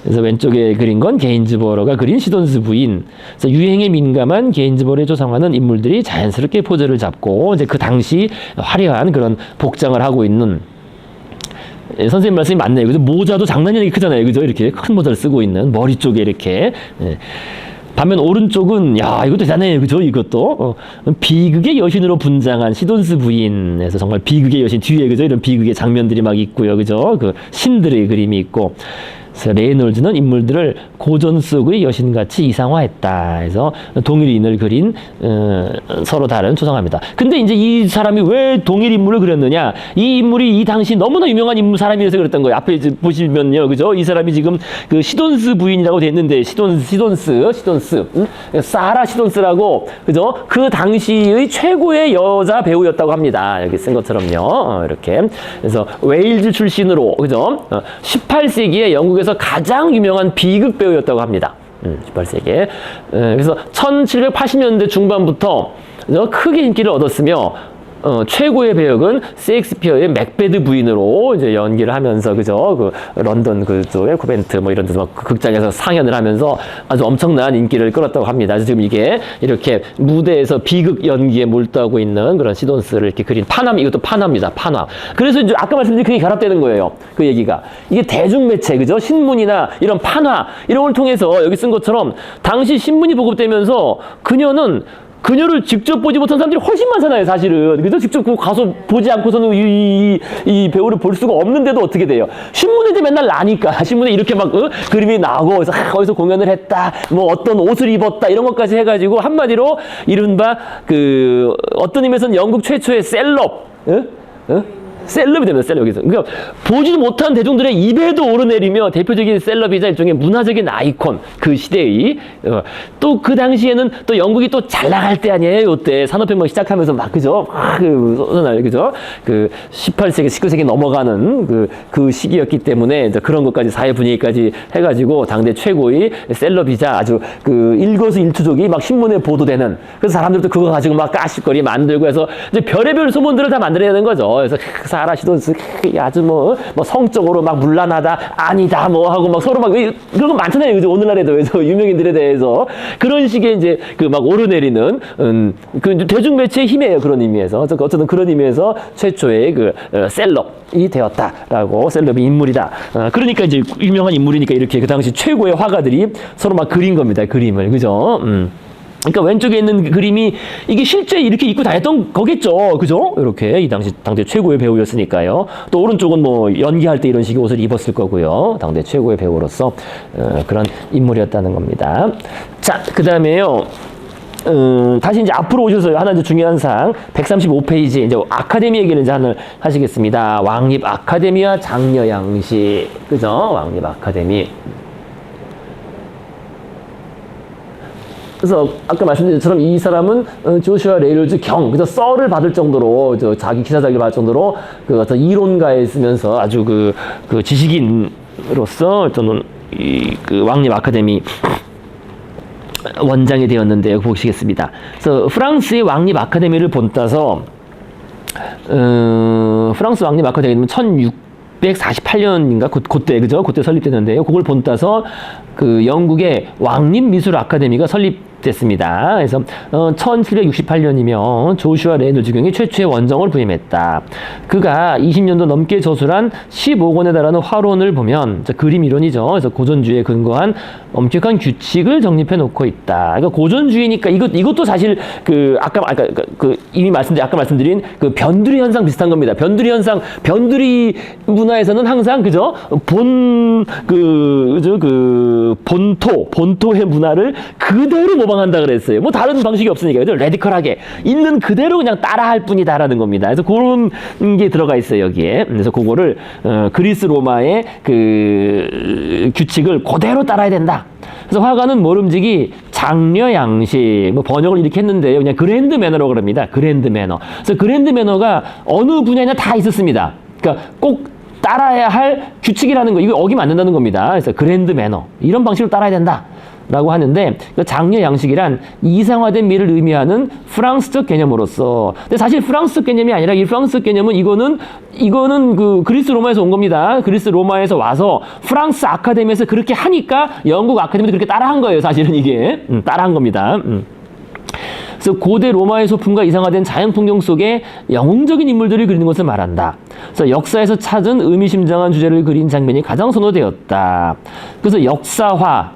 그래서 왼쪽에 그린 건 게인즈보러가 그린 시돈스 부인. 그래서 유행에 민감한 게인즈보러의 초상화는 인물들이 자연스럽게 포즈를 잡고 이제 그 당시 화려한 그런 복장을 하고 있는. 예, 선생님 말씀이 맞네요. 그죠? 모자도 장난이 아니게 크잖아요. 그죠? 이렇게 큰 모자를 쓰고 있는 머리 쪽에 이렇게. 예. 반면 오른쪽은 야 이것도 대단해요. 그죠? 이것도 비극의 여신으로 분장한 시돈스 부인에서 정말 비극의 여신 뒤에 그죠? 이런 비극의 장면들이 막 있고요. 그죠? 그 신들의 그림이 있고. 그래서 레이놀즈는 인물들을 고전 속의 여신같이 이상화했다. 그래서 동일인을 그린 서로 다른 초상화입니다. 근데 이제 이 사람이 왜 동일 인물을 그렸느냐? 이 인물이 이 당시 너무나 유명한 인물 사람이라서 그랬던 거예요. 앞에 이제 보시면요, 그죠? 이 사람이 지금 그 시돈스 부인이라고 돼 있는데 시돈스, 사라 시돈스라고 그죠? 그 당시의 최고의 여자 배우였다고 합니다. 여기 쓴 것처럼요, 이렇게. 그래서 웨일즈 출신으로 그죠? 18세기에 영국에서 가장 유명한 비극 배우였다고 합니다. 18세기에. 그래서 1780년대 중반부터 크게 인기를 얻었으며 최고의 배역은 셰익스피어의 맥베드 부인으로 이제 연기를 하면서 그죠? 그 런던 그쪽에 코벤트 뭐 이런 데서 막 극장에서 상연을 하면서 아주 엄청난 인기를 끌었다고 합니다. 그래서 지금 이게 이렇게 무대에서 비극 연기에 몰두하고 있는 그런 시돈스를 이렇게 그린 이것도 판화입니다. 판화. 그래서 이제 아까 말씀드린 그게 결합되는 거예요. 그 얘기가. 이게 대중매체, 그죠? 신문이나 이런 판화, 이런 걸 통해서 여기 쓴 것처럼 당시 신문이 보급되면서 그녀를 직접 보지 못한 사람들이 훨씬 많잖아요, 사실은. 그래서 직접 가서 보지 않고서는 이 배우를 볼 수가 없는데도 어떻게 돼요? 신문에 이제 맨날 나니까. 신문에 이렇게 막, 그림이 나오고, 그래서 거기서 공연을 했다, 뭐 어떤 옷을 입었다, 이런 것까지 해가지고, 한마디로, 이른바, 어떤 의미에서는 영국 최초의 셀럽, 셀럽이 됩니다. 셀럽에서. 그러니까 보지도 못한 대중들의 입에도 오르내리며 대표적인 셀럽이자 일종의 문화적인 아이콘, 그 시대의 또 그 당시에는 또 영국이 또 잘 나갈 때 아니에요. 이때 산업혁명 시작하면서 막 그죠? 그죠? 그 18세기, 19세기 넘어가는 그 시기였기 때문에 이제 그런 것까지 사회 분위기까지 해가지고 당대 최고의 셀럽이자 아주 일거수일투족이 막 신문에 보도되는. 그래서 사람들도 그거 가지고 막 까십거리 만들고 해서 이제 별의별 소문들을 다 만들어야 되는 거죠. 그래서 잘하시던 아주 뭐 성적으로 막 문란하다 아니다 뭐 하고 막 서로 막 그런 거 많잖아요. 그죠? 오늘날에도 그래서 유명인들에 대해서 그런 식의 이제 그 막 오르내리는 그 대중매체의 힘이에요. 그런 의미에서 어쨌든 그런 의미에서 최초의 그 셀럽이 되었다라고 셀럽이 인물이다. 그러니까 이제 유명한 인물이니까 이렇게 그 당시 최고의 화가들이 서로 막 그린 겁니다. 그림을 그죠? 그러니까 왼쪽에 있는 그림이 이게 실제 이렇게 입고 다녔던 거겠죠. 그죠? 이렇게 이 당시 당대 최고의 배우였으니까요. 또 오른쪽은 뭐 연기할 때 이런 식의 옷을 입었을 거고요. 당대 최고의 배우로서 그런 인물이었다는 겁니다. 자, 그다음에요. 다시 이제 앞으로 오셔서 하나 이제 중요한 사항 135페이지 이제 아카데미 얘기를 이제 하나 하시겠습니다. 왕립 아카데미와 장려 양식. 그죠? 왕립 아카데미. 그래서 아까 말씀드린 것처럼 이 사람은 조슈아 레이놀즈 그래서 썰을 받을 정도로 자기 기사 자기를 받을 정도로 그 어떤 이론가에 쓰면서 아주 그 지식인으로서 어떤 그 왕립 아카데미 원장이 되었는데요. 보시겠습니다. 그래서 프랑스의 왕립 아카데미를 본따서 프랑스 왕립 아카데미는 1648년인가 그때 그죠? 그때 설립됐는데요. 그걸 본따서 그 영국의 왕립 미술 아카데미가 설립됐습니다. 그래서 1768년이면 조슈아 레이놀즈 경이 최초의 원정을 부임했다. 그가 20년도 넘게 저술한 15권에 달하는 화론을 보면 그림 이론이죠. 그래서 고전주의에 근거한 엄격한 규칙을 정립해 놓고 있다. 그러니까 고전주의니까 이것도 사실 아까 이미 아까 말씀드린 그 변두리 현상 비슷한 겁니다. 변두리 현상, 변두리 문화에서는 항상 그죠? 본토의 문화를 그대로 모방한다 그랬어요. 뭐 다른 방식이 없으니까 그죠? 레디컬하게 있는 그대로 그냥 따라할 뿐이다라는 겁니다. 그래서 그런 게 들어가 있어요 여기에. 그래서 그거를 그리스 로마의 그 규칙을 그대로 따라야 된다. 그래서 화가는 모름지기 장려 양식 뭐 번역을 이렇게 했는데요. 그냥 그랜드 매너라고 그럽니다. 그랜드 매너. 그래서 그랜드 매너가 어느 분야나 다 있었습니다. 그러니까 꼭 따라야 할 규칙이라는 거, 이거 어기면 안 된다는 겁니다. 그래서 그랜드 매너 이런 방식으로 따라야 된다 라고 하는데, 그 장려 양식이란 이상화된 미를 의미하는 프랑스적 개념으로서, 근데 사실 프랑스적 개념이 아니라 이 프랑스적 개념은 이거는 그 그리스 로마에서 온 겁니다. 그리스 로마에서 와서 프랑스 아카데미에서 그렇게 하니까 영국 아카데미도 그렇게 따라한 거예요. 사실은 이게 따라한 겁니다. 그래서 고대 로마의 소품과 이상화된 자연 풍경 속에 영웅적인 인물들을 그리는 것을 말한다. 그래서 역사에서 찾은 의미심장한 주제를 그린 장면이 가장 선호되었다. 그래서 역사화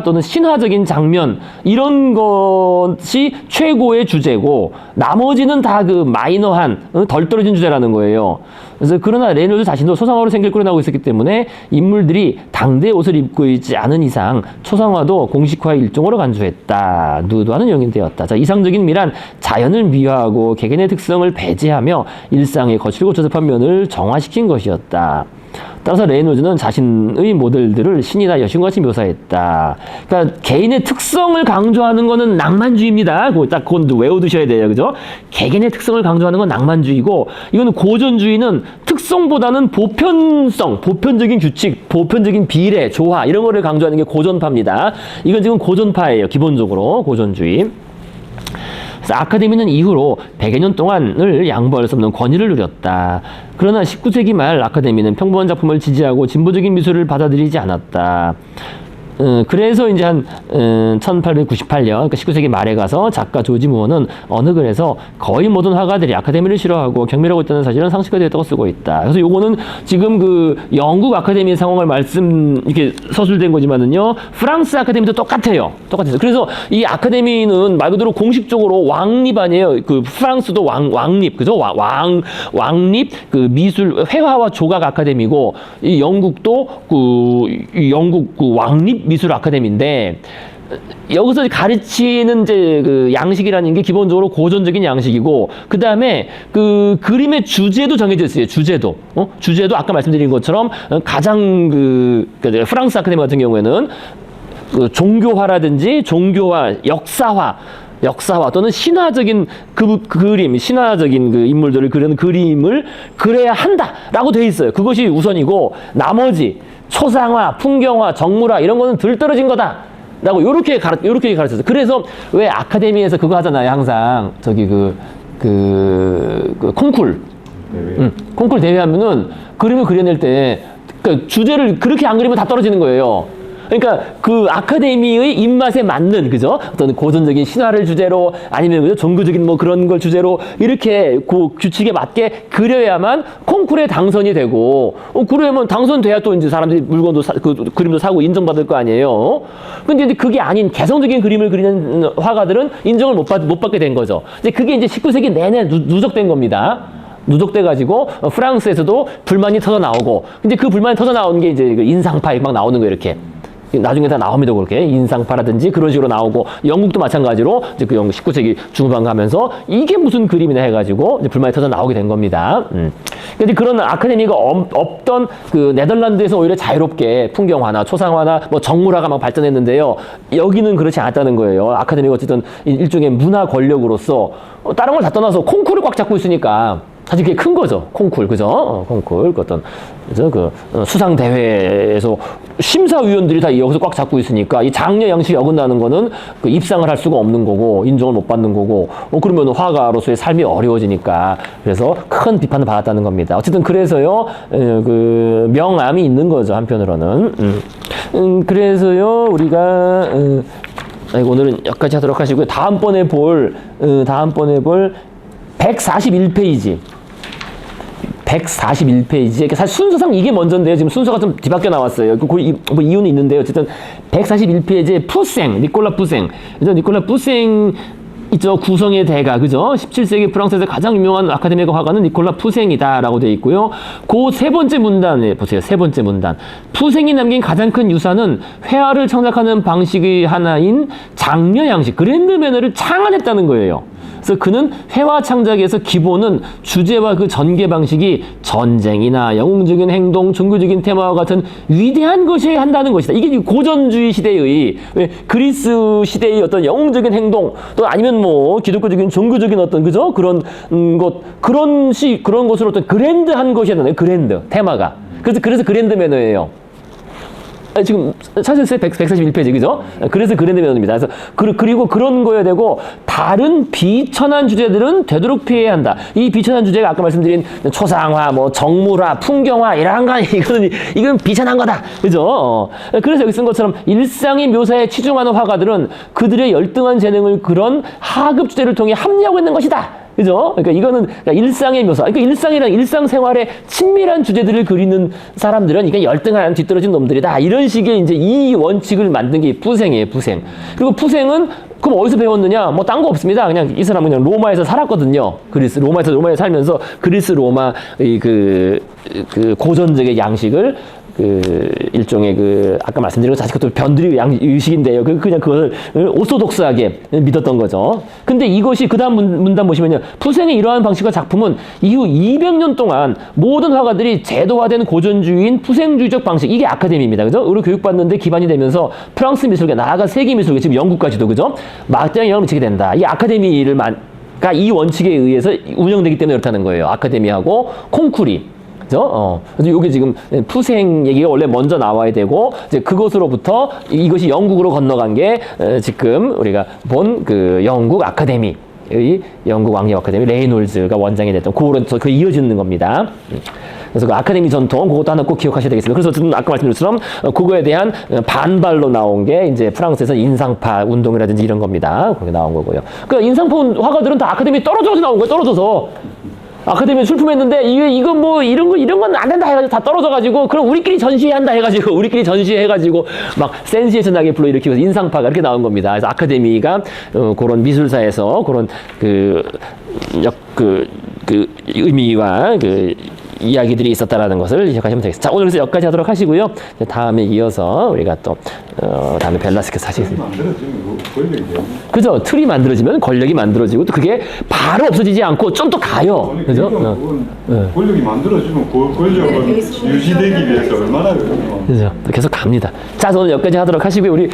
또는 신화적인 장면 이런 것이 최고의 주제고 나머지는 다 그 마이너한 덜 떨어진 주제라는 거예요. 그래서 그러나 레놀드 자신도 초상화로 생길 꾸려나오고 있었기 때문에 인물들이 당대의 옷을 입고 있지 않은 이상 초상화도 공식화의 일종으로 간주했다. 누드화는 용인되었다. 자, 이상적인 미란 자연을 미화하고 개개인의 특성을 배제하며 일상의 거칠고 조잡한 면을 정화시킨 것이었다. 따라서 레이놀즈는 자신의 모델들을 신이나 여신같이 묘사했다. 그러니까 개인의 특성을 강조하는 것은 낭만주의입니다. 그건 외워두셔야 돼요. 그죠? 개개인의 특성을 강조하는 건 낭만주의고, 이거는 고전주의는 특성보다는 보편성, 보편적인 규칙, 보편적인 비례, 조화 이런 거를 강조하는 게 고전파입니다. 이건 지금 고전파예요. 기본적으로 고전주의. 그래서 아카데미는 이후로 100여 년 동안을 양보할 수 없는 권위를 누렸다. 그러나 19세기 말 아카데미는 평범한 작품을 지지하고 진보적인 미술을 받아들이지 않았다. 그래서 이제 한 1898년, 그러니까 19세기 말에 가서 작가 조지 무어는 어느 글에서 거의 모든 화가들이 아카데미를 싫어하고 경멸하고 있다는 사실은 상식화되었다고 쓰고 있다. 그래서 요거는 지금 그 영국 아카데미의 상황을 이렇게 서술된 거지만은요, 프랑스 아카데미도 똑같아요. 그래서 이 아카데미는 말 그대로 공식적으로 왕립 아니에요. 그 프랑스도 왕립, 그죠? 왕립 그 미술 회화와 조각 아카데미고, 이 영국도 영국 왕립 미술 아카데미인데, 여기서 가르치는 이제 그 양식이라는 게 기본적으로 고전적인 양식이고, 그 다음에 그 그림의 주제도 정해져 있어요. 주제도 아까 말씀드린 것처럼 가장 프랑스 아카데미 같은 경우에는 그 종교화라든지 종교화, 역사화 또는 신화적인 그림, 신화적인 그 인물들을 그리는 그림을 그려야 한다라고 돼 있어요. 그것이 우선이고, 나머지 초상화, 풍경화, 정물화 이런 거는 들떨어진 거다라고 요렇게 가르쳤어요. 그래서 왜 아카데미에서 그거 하잖아요. 항상 저기 그 콩쿨 대회. 콩쿨 대회 하면은 그림을 그려낼 때 그러니까 주제를 그렇게 안 그리면 다 떨어지는 거예요. 그러니까 그 아카데미의 입맛에 맞는 그죠? 어떤 고전적인 신화를 주제로 아니면 그죠? 종교적인 뭐 그런 걸 주제로 이렇게 그 규칙에 맞게 그려야만 콩쿨에 당선이 되고 그러면 당선돼야 또 이제 사람들이 물건도 그 그림도 사고 인정받을 거 아니에요. 근데 이제 그게 아닌 개성적인 그림을 그리는 화가들은 인정을 못 받게 된 거죠. 이제 그게 이제 19세기 내내 누적된 겁니다. 누적돼가지고 프랑스에서도 불만이 터져 나오고 근데 그 불만이 터져 나오는 게 이제 그 인상파 막 나오는 거 이렇게 나중에 다 나옵니다. 그렇게 인상파라든지 그런 식으로 나오고 영국도 마찬가지로 이제 그 19세기 중반 가면서 이게 무슨 그림이나 해가지고 이제 불만이 터져 나오게 된 겁니다. 근데 그런 아카데미가 없던 그 네덜란드에서 오히려 자유롭게 풍경화나 초상화나 뭐 정물화가 막 발전했는데요. 여기는 그렇지 않았다는 거예요. 아카데미가 어쨌든 일종의 문화 권력으로서 다른 걸 다 떠나서 콩쿠르를 꽉 잡고 있으니까. 사실 그게 큰 거죠. 콩쿨, 그죠? 콩쿨, 그 어떤, 그죠? 그, 수상대회에서 심사위원들이 다 여기서 꽉 잡고 있으니까 이 장려 양식이 어긋나는 거는 그 입상을 할 수가 없는 거고, 인정을 못 받는 거고, 그러면 화가로서의 삶이 어려워지니까. 그래서 큰 비판을 받았다는 겁니다. 어쨌든 그래서요, 그, 명암이 있는 거죠. 한편으로는. 그래서요, 우리가, 오늘은 여기까지 하도록 하시고요. 다음번에 볼 141페이지. 141페이지. 사실 순서상 이게 먼저인데요. 지금 순서가 좀 뒤바뀌어 나왔어요. 뭐 이유는 있는데요. 어쨌든 141페이지에 푸생, 니콜라 푸생. 그죠? 니콜라 푸생 있죠. 구성의 대가. 그죠? 17세기 프랑스에서 가장 유명한 아카데미가 화가는 니콜라 푸생이다라고 되어 있고요. 그 세 번째 문단에 보세요. 세 번째 문단. 푸생이 남긴 가장 큰 유산은 회화를 창작하는 방식의 하나인 장려 양식, 그랜드 매너를 창안했다는 거예요. 그래서 그는 회화 창작에서 기본은 주제와 그 전개 방식이 전쟁이나 영웅적인 행동, 종교적인 테마와 같은 위대한 것이어야 한다는 것이다. 이게 고전주의 시대의 그리스 시대의 어떤 영웅적인 행동 또 아니면 뭐 기독교적인 종교적인 어떤 그죠 그런 그런 것으로 어떤 그랜드한 것이어야 된다. 그랜드 테마가. 그래서 그랜드 매너예요. 지금 찾으세요. 141페이지, 그죠? 그래서 그랜드 매너입니다. 그래서 그리고 그런 거여야 되고 다른 비천한 주제들은 되도록 피해야 한다. 이 비천한 주제가 아까 말씀드린 초상화, 뭐 정물화, 풍경화 이런 거 이건 비천한 거다, 그죠? 그래서 여기 쓴 것처럼 일상의 묘사에 치중하는 화가들은 그들의 열등한 재능을 그런 하급 주제를 통해 합리하고 있는 것이다. 그죠? 그러니까 이거는 일상의 묘사. 그러니까 일상이란 일상생활의 친밀한 주제들을 그리는 사람들은 이게 열등한 뒤떨어진 놈들이다. 이런 식의 이제 이 원칙을 만든 게 푸생이에요, 푸생. 그리고 푸생은 그럼 어디서 배웠느냐? 뭐 딴 거 없습니다. 그냥 이 사람은 그냥 로마에서 살았거든요. 로마에 살면서 그리스 로마의 그 고전적의 양식을 일종의 아까 말씀드린 것 사실 그것도 변두리 의식인데요. 그냥 그걸 오소독스하게 믿었던 거죠. 근데 이것이 그 다음 문단 보시면요. 푸생의 이러한 방식과 작품은 이후 200년 동안 모든 화가들이 제도화된 고전주의인 푸생주의적 방식, 이게 아카데미입니다. 그죠? 의료 교육받는데 기반이 되면서 프랑스 미술계, 나아가 세계 미술계, 지금 영국까지도, 그죠? 막대한 영향을 미치게 된다. 이 아카데미를 이 원칙에 의해서 운영되기 때문에 그렇다는 거예요. 아카데미하고 콩쿠리. 그래서 이게 지금 푸생 얘기가 원래 먼저 나와야 되고, 이제 그것으로부터 이것이 영국으로 건너간 게 지금 우리가 본 그 영국 아카데미, 영국 왕립 아카데미 레이놀즈가 원장이 됐던 그 이어지는 겁니다. 그래서 그 아카데미 전통 그것도 하나 꼭 기억하셔야 되겠습니다. 그래서 지금 아까 말씀드린 것처럼 그거에 대한 반발로 나온 게 이제 프랑스에서 인상파 운동이라든지 이런 겁니다. 그게 나온 거고요. 그 인상파 화가들은 다 아카데미 떨어져서 나온 거예요. 떨어져서. 아카데미에 출품했는데 이거 뭐 이런 건 안 된다 해가지고 다 떨어져가지고 그럼 우리끼리 전시한다 해가지고 막 센세이션하게 불러일으키면서 인상파가 이렇게 나온 겁니다. 그래서 아카데미가 그런 미술사에서 그런 그 의미와 이야기들이 있었다라는 것을 기억하시면 되겠습니다. 자, 오늘 그래서 여기까지 하도록 하시고요. 다음에 이어서 우리가 또 다음에 벨라스케스 하시겠습니다. 만들어지면 권력이 돼요. 그죠? 틀이 만들어지면 권력이 만들어지고 또 그게 바로 없어지지 않고 좀 더 가요. 그죠? 권력이 만들어지면 그 권력은 유지되기 위해서 얼마나 그죠? 계속 갑니다. 자, 오늘 여기까지 하도록 하시고요. 우리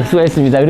수고했습니다. 그리고